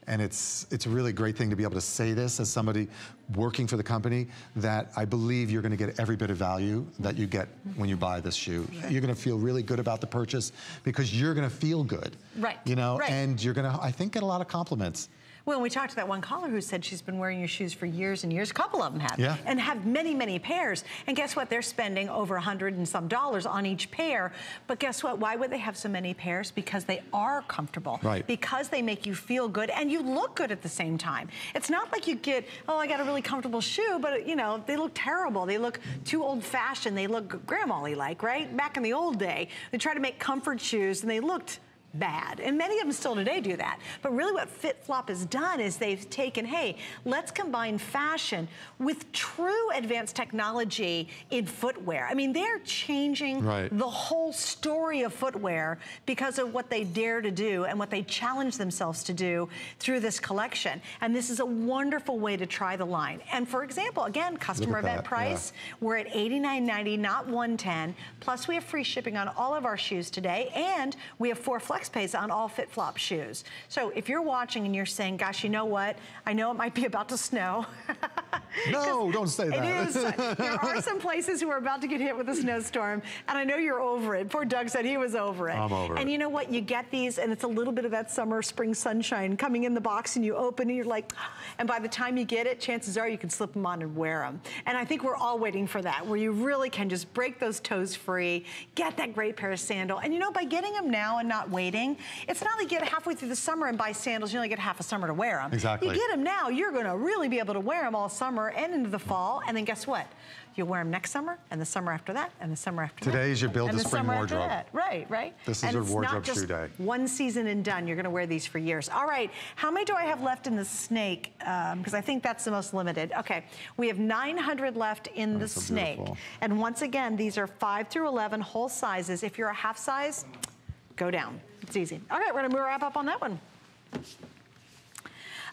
and it's a really great thing to be able to say this as somebody working for the company, that I believe you're gonna get every bit of value that you get when you buy this shoe. You're gonna feel really good about the purchase because you're gonna feel good. Right. You know, and you're gonna, I think, get a lot of compliments. Well, we talked to that one caller who said she's been wearing your shoes for years and years. A couple of them have. Yeah. And have many, many pairs. And guess what? They're spending over $100 and some on each pair. But guess what? Why would they have so many pairs? Because they are comfortable. Right. Because they make you feel good and you look good at the same time. It's not like you get, oh, I got a really comfortable shoe, but you know, they look terrible. They look too old-fashioned. They look grandma-y like, right? Back in the old day, they tried to make comfort shoes and they looked bad. And many of them still today do that. But really what FitFlop has done is they've taken, hey, let's combine fashion with true advanced technology in footwear. I mean, they're changing the whole story of footwear because of what they dare to do and what they challenge themselves to do through this collection. And this is a wonderful way to try the line. And for example, again, customer event price, we're at $89.90, not $110. Plus we have free shipping on all of our shoes today, and we have 4 flex pays on all FitFlop shoes. So if you're watching and you're saying, gosh, you know what? I know it might be about to snow. No, don't say that. It is. There are some places who are about to get hit with a snowstorm, and I know you're over it. Poor Doug said he was over it. I'm over it. And you know what? You get these, and it's a little bit of that summer, spring sunshine coming in the box, and you open it, and you're like, and by the time you get it, chances are you can slip them on and wear them. And I think we're all waiting for that, where you really can just break those toes free, get that great pair of sandal. And you know, by getting them now and not waiting, it's not like you get halfway through the summer and buy sandals, you only get half a summer to wear them. Exactly. You get them now, you're gonna really be able to wear them all summer and into the fall, and then guess what? You'll wear them next summer, and the summer after that, and the summer after that. Today is your build the spring wardrobe. Right. This is your wardrobe shoe day. One season and done. You're gonna wear these for years. All right, how many do I have left in the snake? Because I think that's the most limited. Okay, we have 900 left in the snake. Beautiful. And once again, these are 5 through 11 whole sizes. If you're a half size, go down. It's easy. All right, we're gonna wrap up on that one.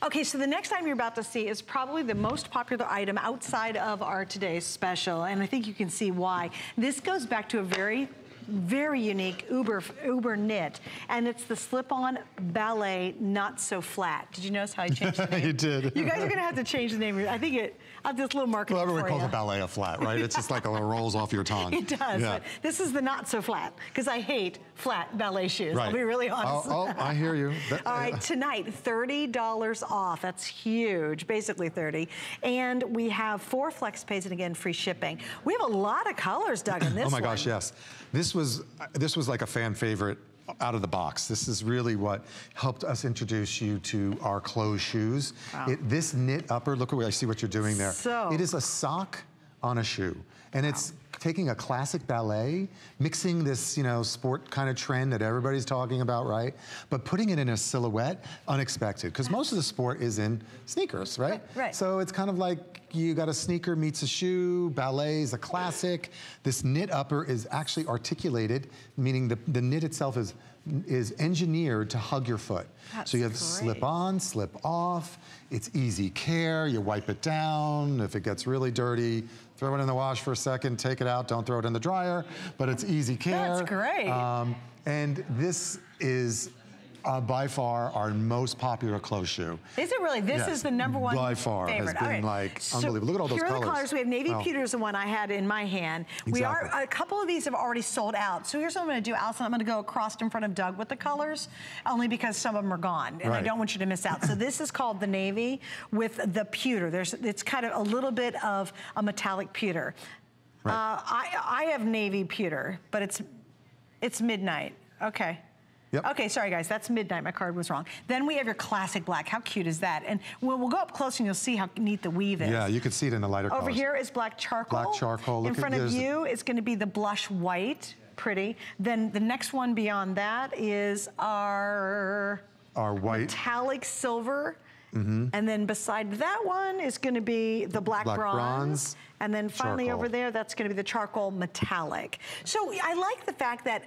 Okay, so the next item you're about to see is probably the most popular item outside of our today's special, and I think you can see why. This goes back to a very unique Uberknit, and it's the slip-on ballet not so flat. Did you notice how I changed the name? You did. You guys are gonna have to change the name. I think I'll have this little marker. Well, everyone calls a ballet a flat, right? It's just like it rolls off your tongue. It does. Yeah. But this is the not so flat, because I hate flat ballet shoes. Right. I'll be really honest. Oh, I hear you. All right, tonight, $30 off. That's huge, basically 30. And we have 4 flex pays and again, free shipping. We have a lot of colors, Doug, in this one. Oh my gosh, yes. This was like a fan favorite out of the box. This is really what helped us introduce you to our closed shoes. Wow. This knit upper, look at what I see what you're doing there. So it is a sock on a shoe. And it's taking a classic ballet, mixing this, you know, sport kind of trend that everybody's talking about, right? But putting it in a silhouette, unexpected. Because most of the sport is in sneakers, right? Right. So it's kind of like you got a sneaker meets a shoe, ballet is a classic. This knit upper is actually articulated, meaning the knit itself is engineered to hug your foot. That's so you have great. slip on, slip off. It's easy care. You wipe it down. If it gets really dirty, throw it in the wash for a second, take it out, don't throw it in the dryer, but it's easy care. That's great. And this is by far our most popular closed shoe. Is it really? This is the #1 by far favorite. has been like unbelievable. Look at all those here colors. Here are the colors. We have navy pewter is the one I had in my hand. Exactly. A couple of these have already sold out. So here's what I'm going to do, Allison. I'm going to go across in front of Doug with the colors, only because some of them are gone, and I don't want you to miss out. So this is called the navy with the pewter. It's kind of a little bit of a metallic pewter. Right. I have navy pewter, but it's midnight. Okay. Yep. Okay, sorry guys, that's midnight. My card was wrong. Then we have your classic black. How cute is that? And we'll go up close and you'll see how neat the weave is. Yeah, you can see it in the lighter colors. Over here is black charcoal. Black charcoal. In front of you, it's going to be the blush white. Pretty. Then the next one beyond that is our white metallic silver. And then beside that one is going to be the black bronze. And then finally over there, that's going to be the charcoal metallic. So I like the fact that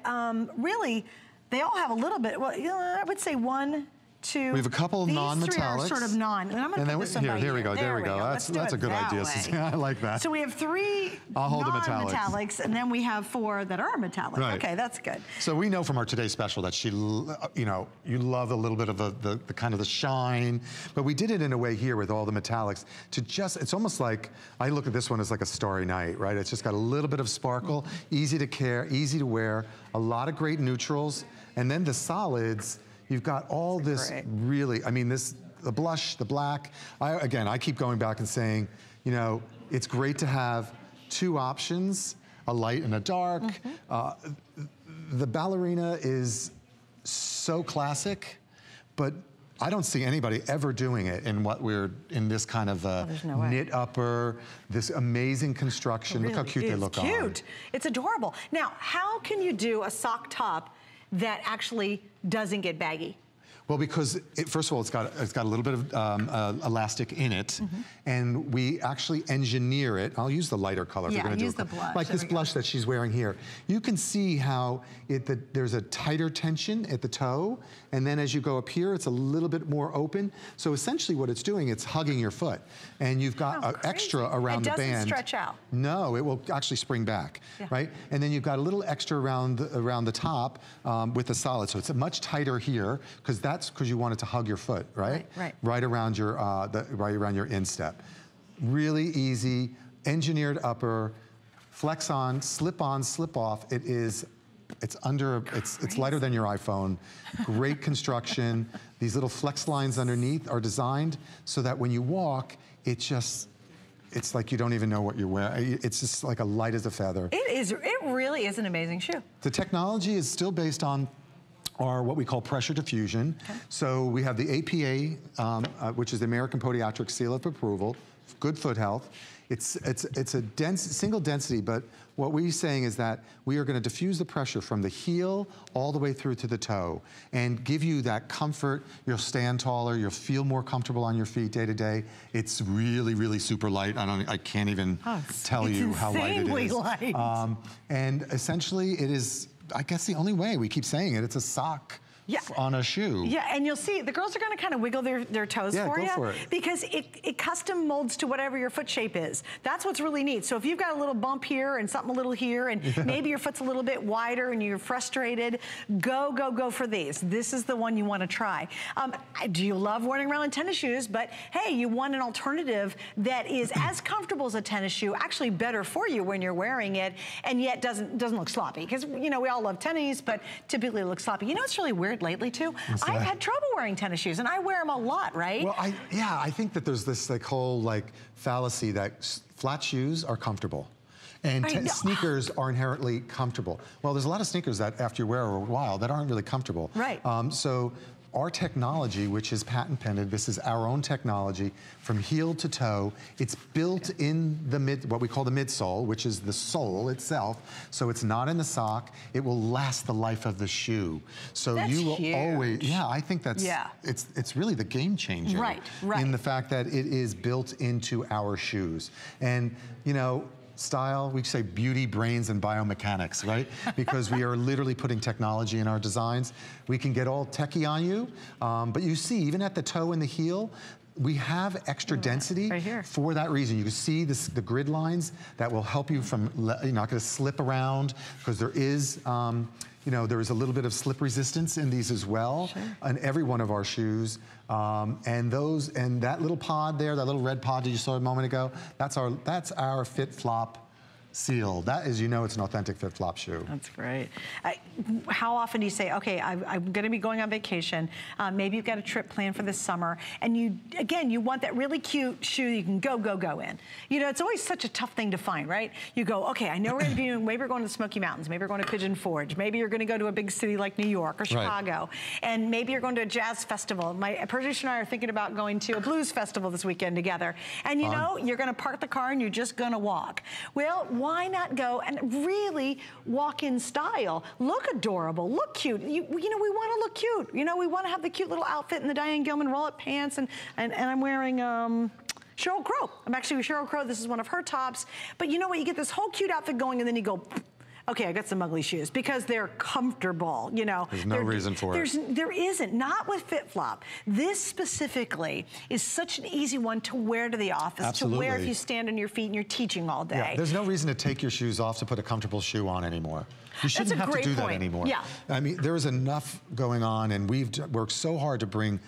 really they all have a little bit, well, you know, I would say 1, 2. We have a couple of non-metallics. These 3 are sort of non. And I'm going to put this one right here we go. There we go. That's a good idea. I like that. So we have 3 non-metallics, and then we have 4 that are metallic. Right. Okay, that's good. So we know from our Today Special that she, you know, you love a little bit of the kind of the shine, but we did it in a way here with all the metallics to just, it's almost like, I look at this one as like a Starry Night, right? It's just got a little bit of sparkle, easy to care, easy to wear, a lot of great neutrals, and then the solids, you've got all this really, I mean, the blush, the black. Again, I keep going back and saying, you know, it's great to have 2 options, a light and a dark. The ballerina is so classic, but I don't see anybody ever doing it in what we're, in this kind of knit upper, this amazing construction. Look how cute they look on. It's cute. It's adorable. Now, how can you do a sock top that actually doesn't get baggy? Well, because first of all, it's got a little bit of elastic in it, and we actually engineer it. I'll use the lighter color. Yeah, if we're gonna use do the blush. Like this blush that she's wearing here. You can see how there's a tighter tension at the toe, and then as you go up here, it's a little bit more open. So essentially, what it's doing, it's hugging your foot, and you've got an extra around the band. It doesn't stretch out. No, it will actually spring back, right? And then you've got a little extra around the top with the solid, so it's much tighter here because you want it to hug your foot, right? Right around your right around your instep. Really easy, engineered upper, flex on, slip off. It's lighter than your iPhone. Great construction. These little flex lines underneath are designed so that when you walk, it's like you don't even know what you're wearing. It's just like a light as a feather. It really is an amazing shoe. The technology is still based on what we call pressure diffusion. So we have the APA, which is the American Podiatric Seal of Approval, good foot health. It's a single density, but what we're saying is that we are going to diffuse the pressure from the heel all the way through to the toe and give you that comfort. You'll stand taller, you'll feel more comfortable on your feet day to day. It's really, really super light. I can't even tell you how light it is. Light. And essentially it is, I guess the only way, we keep saying it, it's a sock on a shoe. Yeah, and you'll see, the girls are gonna kind of wiggle their toes for you. Go for it. Because it custom molds to whatever your foot shape is. That's what's really neat. So if you've got a little bump here and something a little here, and maybe your foot's a little bit wider and you're frustrated, go for these. This is the one you wanna try. Do you love wearing around in tennis shoes? But hey, you want an alternative that is as comfortable as a tennis shoe, actually better for you when you're wearing it, and yet doesn't look sloppy. Because, you know, we all love tennis, but typically it looks sloppy. You know what's really weird lately too? I've had trouble wearing tennis shoes, and I wear them a lot, right? Well, I think that there's this whole fallacy that flat shoes are comfortable. And sneakers are inherently comfortable. Well, there's a lot of sneakers that after you wear a while that aren't really comfortable. Right. So our technology, which is patent pending, this is our own technology from heel to toe. It's built in what we call the midsole, which is the sole itself. So it's not in the sock. It will last the life of the shoe. So you will always, I think that's, it's really the game changer. Right. In the fact that it is built into our shoes. And, you know, style, we say beauty, brains, and biomechanics, right? Because we are literally putting technology in our designs. We can get all techie on you, but you see, even at the toe and the heel, we have extra density for that reason. You can see the grid lines that will help you from, you're not gonna slip around, because there is, you know, there is a little bit of slip resistance in these as well, on every one of our shoes. And that little pod there, that little red pod that you saw a moment ago, that's our FitFlop seal. That is, you know, it's an authentic FitFlop shoe. That's great. How often do you say, okay, I'm gonna be going on vacation, maybe you've got a trip planned for this summer, and you want that really cute shoe you can go in. You know, it's always such a tough thing to find, right? You go, okay, I know we're gonna be, maybe we're going to the Smoky Mountains, maybe we're going to Pigeon Forge, maybe you're gonna go to a big city like New York or Chicago, and maybe you're going to a jazz festival. My producer and I are thinking about going to a blues festival this weekend together, and you know, you're gonna park the car and you're just gonna walk. Well, why not go and really walk in style? Look adorable, look cute. You know, we want to look cute. You know, we want to have the cute little outfit and the Diane Gilman roll-up pants, and I'm wearing Sheryl Crow. I'm actually with Sheryl Crow. This is one of her tops. But you know what? You get this whole cute outfit going, and then you go, okay, I got some ugly shoes because they're comfortable, you know. There's no reason for it. There isn't, not with FitFlop. This specifically is such an easy one to wear to the office, Absolutely. to wear if you stand on your feet and you're teaching all day. Yeah, there's no reason to take your shoes off to put a comfortable shoe on anymore. You shouldn't have to do that anymore. Yeah. I mean, there is enough going on, and we've worked so hard to bring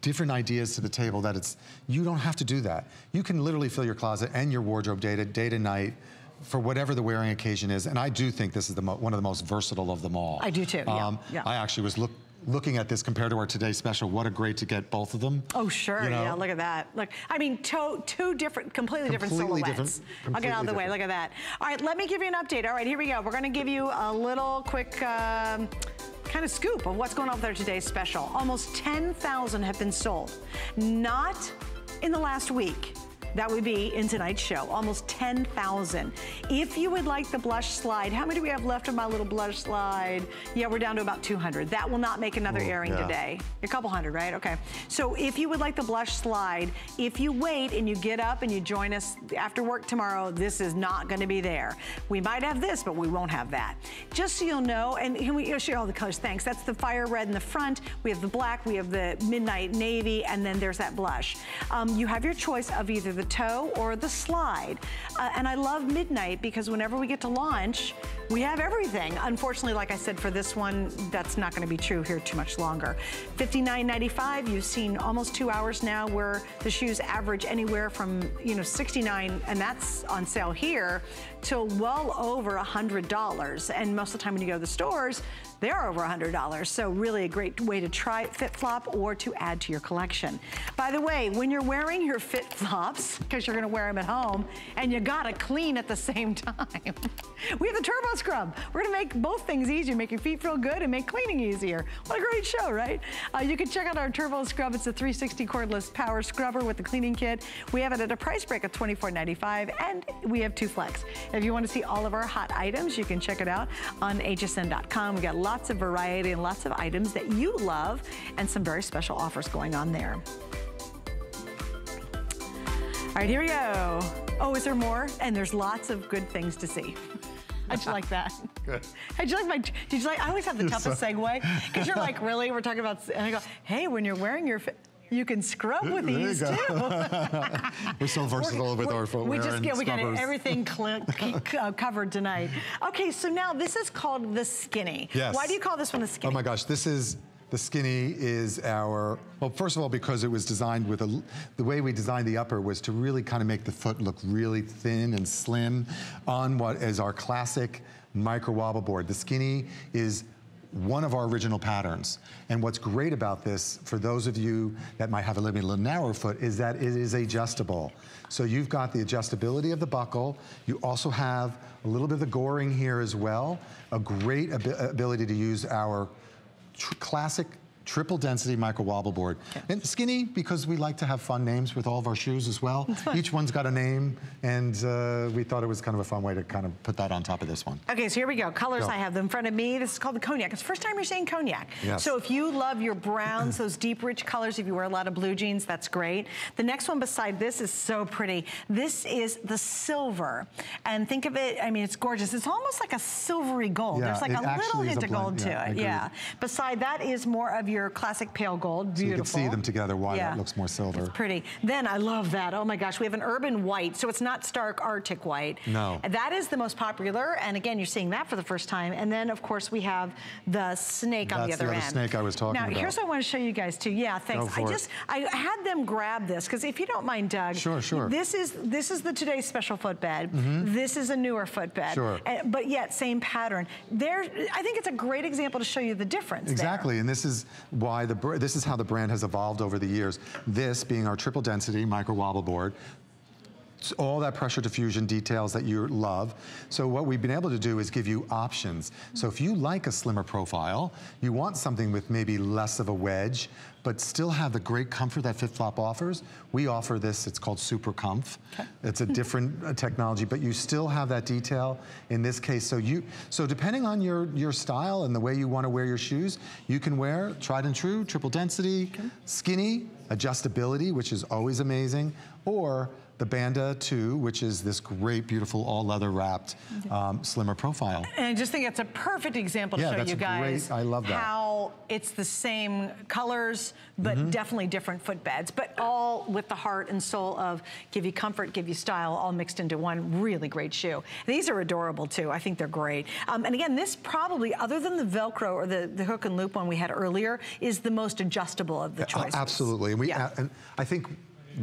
different ideas to the table that you don't have to do that. You can literally fill your closet and your wardrobe day to night for whatever the wearing occasion is. And I do think this is one of the most versatile of them all. I do too, yeah. I actually was looking at this compared to our today's special. What a great to get both of them. Oh, sure, you know? Yeah, look at that. Look, I mean, two different, completely different silhouettes. I'll get out of the way, look at that. All right, let me give you an update. All right, here we go. We're gonna give you a little quick, kind of scoop of what's going on with our today's special. Almost 10,000 have been sold. Not in the last week. That would be in tonight's show, almost 10,000. If you would like the blush slide, how many do we have left of my little blush slide? Yeah, we're down to about 200. That will not make another airing today. A couple hundred, right? Okay. So if you would like the blush slide, if you wait and you get up and you join us after work tomorrow, this is not gonna be there. We might have this, but we won't have that. Just so you'll know, and we'll show you all the colors, thanks. That's the fire red in the front, we have the black, we have the midnight navy, and then there's that blush. You have your choice of either the toe or the slide. And I love midnight because whenever we get to launch, we have everything. Unfortunately, like I said, for this one, that's not gonna be true here too much longer. $59.95, you've seen almost 2 hours now where the shoes average anywhere from, $69, and that's on sale here, till well over $100. And most of the time when you go to the stores, they're over $100. So really a great way to try FitFlop or to add to your collection. By the way, when you're wearing your FitFlops, because you're gonna wear them at home, and you gotta clean at the same time, we have the Turbo Scrub. We're gonna make both things easier, make your feet feel good and make cleaning easier. What a great show, right? You can check out our Turbo Scrub. It's a 360 cordless power scrubber with the cleaning kit. We have it at a price break of $24.95, and we have 2 flex. If you wanna see all of our hot items, you can check it out on hsn.com. We got lots of variety and lots of items that you love and some very special offers going on there. All right, here we go. Oh, is there more? And there's lots of good things to see. How'd you like that? Good. Did you like, I always have the toughest segue, because you're like, really? We're talking about, and I go, hey, when you're wearing your, you can scrub with these too. We're so versatile with our footwear. We got everything covered tonight. Okay, so now this is called the Skinny. Yes. Why do you call this one the Skinny? Oh my gosh, the Skinny is our, well, first of all, because it was designed with the way we designed the upper was to really kind of make the foot look really thin and slim on what is our classic micro wobble board. The Skinny is one of our original patterns. And what's great about this, for those of you that might have a little narrower foot, is that it is adjustable. So you've got the adjustability of the buckle. You also have a little bit of the goring here as well. A great ability to use our classic triple density micro wobble board. And Skinny, because we like to have fun names with all of our shoes as well. Each one's got a name, and we thought it was kind of a fun way to kind of put that on top of this one. Okay, so here we go. Colors, I have them in front of me. This is called the Cognac. It's the first time you're saying Cognac. Yes. So if you love your browns, those deep, rich colors, if you wear a lot of blue jeans, that's great. The next one beside this is so pretty. This is the silver. And think of it, I mean, it's gorgeous. It's almost like a silvery gold. Yeah, there's like a little hint of gold to it. Yeah. Beside that is more of your classic pale gold. Beautiful. So you can see them together, why that looks more silver. It's pretty. Then I love that. Oh my gosh, we have an urban white, so it's not stark Arctic white. No. That is the most popular, and again, you're seeing that for the first time. And then, of course, we have the snake on the other end. That's the other snake I was talking about. Now, here's what I want to show you guys too. Yeah, thanks. I had them grab this, because if you don't mind, Doug. Sure, sure. This is the today's special footbed. This is a newer footbed. Sure. But yet, same pattern. I think it's a great example to show you the difference. Exactly, and this is why this is how the brand has evolved over the years. This being our triple density micro wobble board, all that pressure diffusion details that you love. So what we've been able to do is give you options. So if you like a slimmer profile, you want something with maybe less of a wedge, but still have the great comfort that FitFlop offers, we offer this, it's called Super Comf. Okay. It's a different technology, but you still have that detail in this case. So depending on your style and the way you want to wear your shoes, you can wear tried and true, triple density, Skinny, adjustability, which is always amazing, or the Banda 2, which is this great, beautiful, all-leather wrapped, slimmer profile. And I just think it's a perfect example to show you guys I love that. how it's the same colors, but definitely different footbeds, but all with the heart and soul of give you comfort, give you style, all mixed into one really great shoe. These are adorable too. I think they're great. And again, this probably, other than the Velcro or the hook and loop one we had earlier, is the most adjustable of the choices. Absolutely. And I think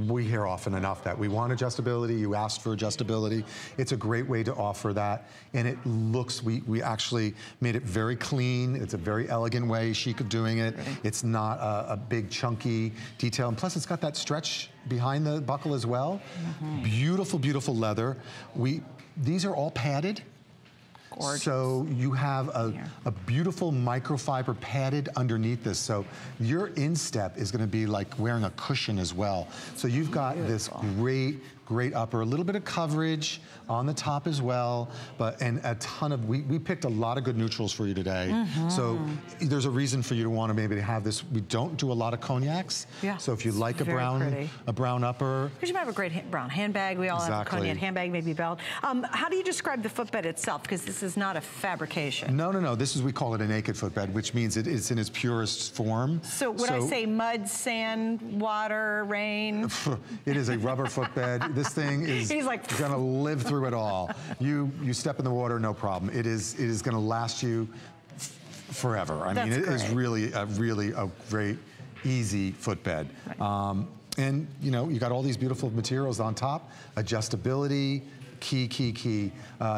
we hear often enough that we want adjustability, you asked for adjustability. It's a great way to offer that. And it looks, we actually made it very clean. It's a very elegant way, chic of doing it. It's not a big chunky detail. And plus it's got that stretch behind the buckle as well. Beautiful, beautiful leather. These are all padded. Gorgeous. So you have a beautiful microfiber padded underneath this. So your instep is gonna be like wearing a cushion as well. So you've got this great upper, a little bit of coverage on the top as well, and a ton of, we picked a lot of good neutrals for you today. So there's a reason for you to want to maybe have this. We don't do a lot of cognacs. So if you like a brown upper. Because you might have a great brown handbag. We all have a cognac handbag, maybe belt. How do you describe the footbed itself? Because this is not a fabrication. No. This is, we call it a naked footbed, which means it's in its purest form. So would I say mud, sand, water, rain? It is a rubber footbed. This thing is gonna live through it all. You step in the water, no problem. It is gonna last you forever. I mean, it is really a great, easy footbed. And you know, you got all these beautiful materials on top, adjustability, key.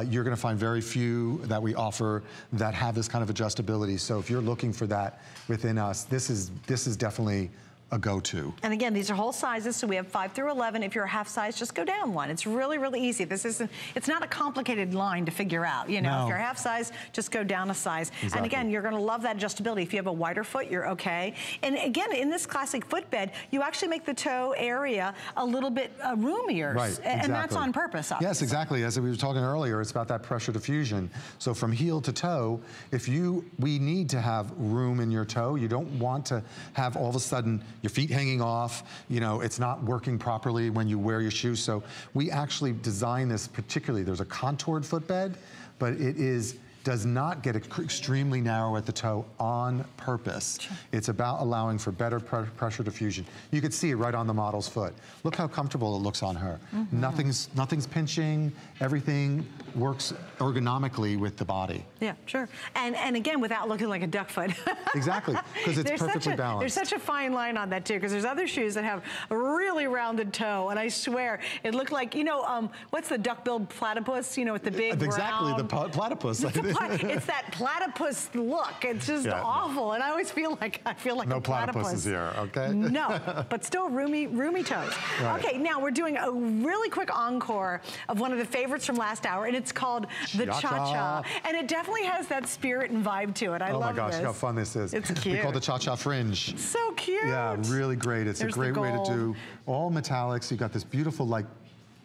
You're gonna find very few that we offer that have this kind of adjustability. So if you're looking for that within us, this is definitely a go-to. And again, these are whole sizes, so we have 5 through 11. If you're a half size, just go down one. It's really, really easy. It's not a complicated line to figure out. You know, if you're half size, just go down a size. And again, you're gonna love that adjustability. If you have a wider foot, you're okay. And again, in this classic footbed, you actually make the toe area a little bit roomier. And that's on purpose, obviously. Yes, exactly. As we were talking earlier, it's about that pressure diffusion. So from heel to toe, we need to have room in your toe. You don't want to have all of a sudden your feet hanging off, you know, it's not working properly when you wear your shoes. So we actually design this particularly, there's a contoured footbed, but it does not get extremely narrow at the toe on purpose. It's about allowing for better pressure diffusion. You could see it right on the model's foot. Look how comfortable it looks on her. Nothing's pinching, everything works ergonomically with the body. Yeah, sure. And again, without looking like a duck foot. Exactly, because it's perfectly balanced. There's such a fine line on that too, because there's other shoes that have a really rounded toe, and I swear, it looked like, you know, what's the duck-billed platypus, you know, with the big Exactly, the platypus. It's that platypus look. It's just awful, and I always feel like a platypus. No platypuses here, okay? No, but still roomy toes. Okay, now we're doing a really quick encore of one of the favorites from last hour, and it's called the Cha-Cha. And it definitely has that spirit and vibe to it. I love this. Oh my gosh, how fun this is. It's cute. We call it the Cha-Cha Fringe. So cute. Yeah, really great. It's a great way to do all metallics. You got this beautiful, like,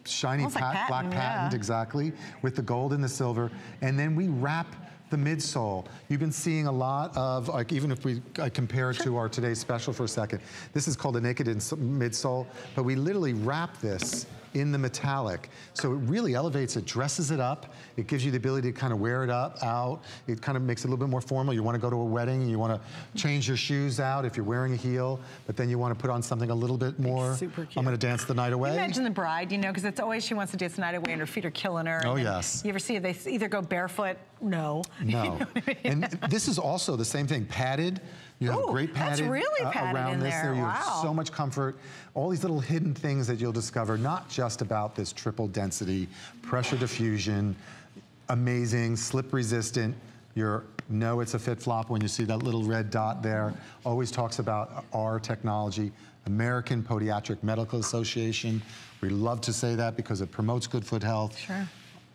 shiny black patent, exactly, with the gold and the silver. And then we wrap the midsole. You've been seeing a lot of, like, even if we compare it to our today's special for a second, this is called a naked midsole, but we literally wrap this in the metallic. So it really elevates it, dresses it up. It gives you the ability to kind of wear it out. It kind of makes it a little bit more formal. You want to go to a wedding and you want to change your shoes out if you're wearing a heel, but then you want to put on something a little bit more. Super cute. I'm going to dance the night away. Imagine the bride, you know, because it's always she wants to dance the night away and her feet are killing her. Oh, yes. You ever see they either go barefoot? No. No. You know what I mean? And this is also the same thing, padded. You have great padded, around this. You have so much comfort. All these little hidden things that you'll discover, not just about this triple density, pressure diffusion, amazing, slip resistant. You know it's a FitFlop when you see that little red dot there. Always talks about our technology. American Podiatric Medical Association. We love to say that because it promotes good foot health. Sure.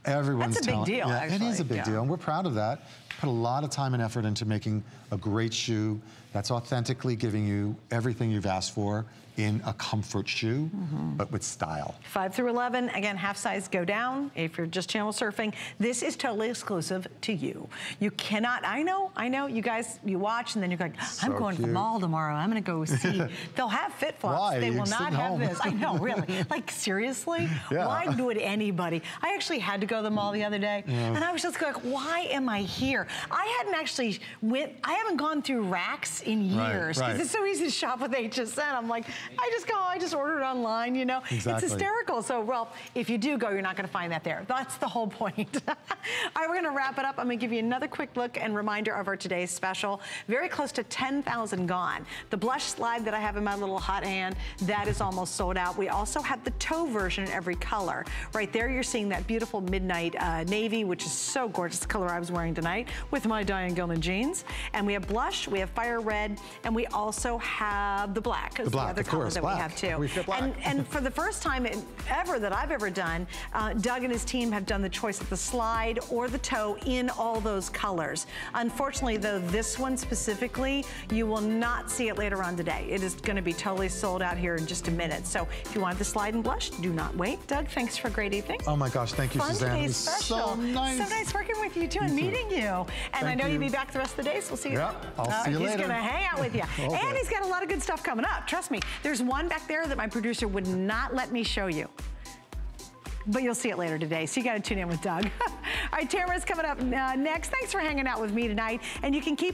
Everyone's That's a big deal, actually. It is a big deal, and we're proud of that. Put a lot of time and effort into making a great shoe that's authentically giving you everything you've asked for in a comfort shoe, but with style. 5 through 11, again, half size go down. If you're just channel surfing, this is totally exclusive to you. You cannot, I know, you guys, you watch and then you're like, I'm going to the mall tomorrow. I'm gonna go see. They'll have FitFlops. Why? They will not have this. I know, really. Like, seriously? Yeah. Why would anybody? I actually had to go to the mall the other day, and I was just like, why am I here? I haven't gone through racks in years, because it's so easy to shop with HSN. I'm like, I just order it online, you know? Exactly. It's hysterical. So, well, if you do go, you're not gonna find that there. That's the whole point. All right, we're gonna wrap it up. I'm gonna give you another quick look and reminder of our today's special. Very close to 10,000 gone. The blush slide that I have in my little hot hand, that is almost sold out. We also have the toe version in every color. Right there, you're seeing that beautiful midnight navy, which is so gorgeous, the color I was wearing tonight with my Diane Gilman jeans. And we have blush, we have fire red, and we also have the black. The black, of course, that we have too. We fit black. And for the first time ever that I've ever done, Doug and his team have done the choice of the slide or the toe in all those colors. Unfortunately, though, this one specifically, you will not see it later on today. It is going to be totally sold out here in just a minute. So if you want the slide and blush, do not wait. Doug, thanks for a great evening. Oh my gosh, thank you, Suzanne. Today's special. So nice. So nice working with you too and meeting you. And I know you'll be back the rest of the day, so we'll see you. Yep, I'll see you later. He's going to hang out with you. And he's got a lot of good stuff coming up. Trust me. There's one back there that my producer would not let me show you. But you'll see it later today, so you gotta tune in with Doug. All right, Tamara's coming up next. Thanks for hanging out with me tonight. And you can keep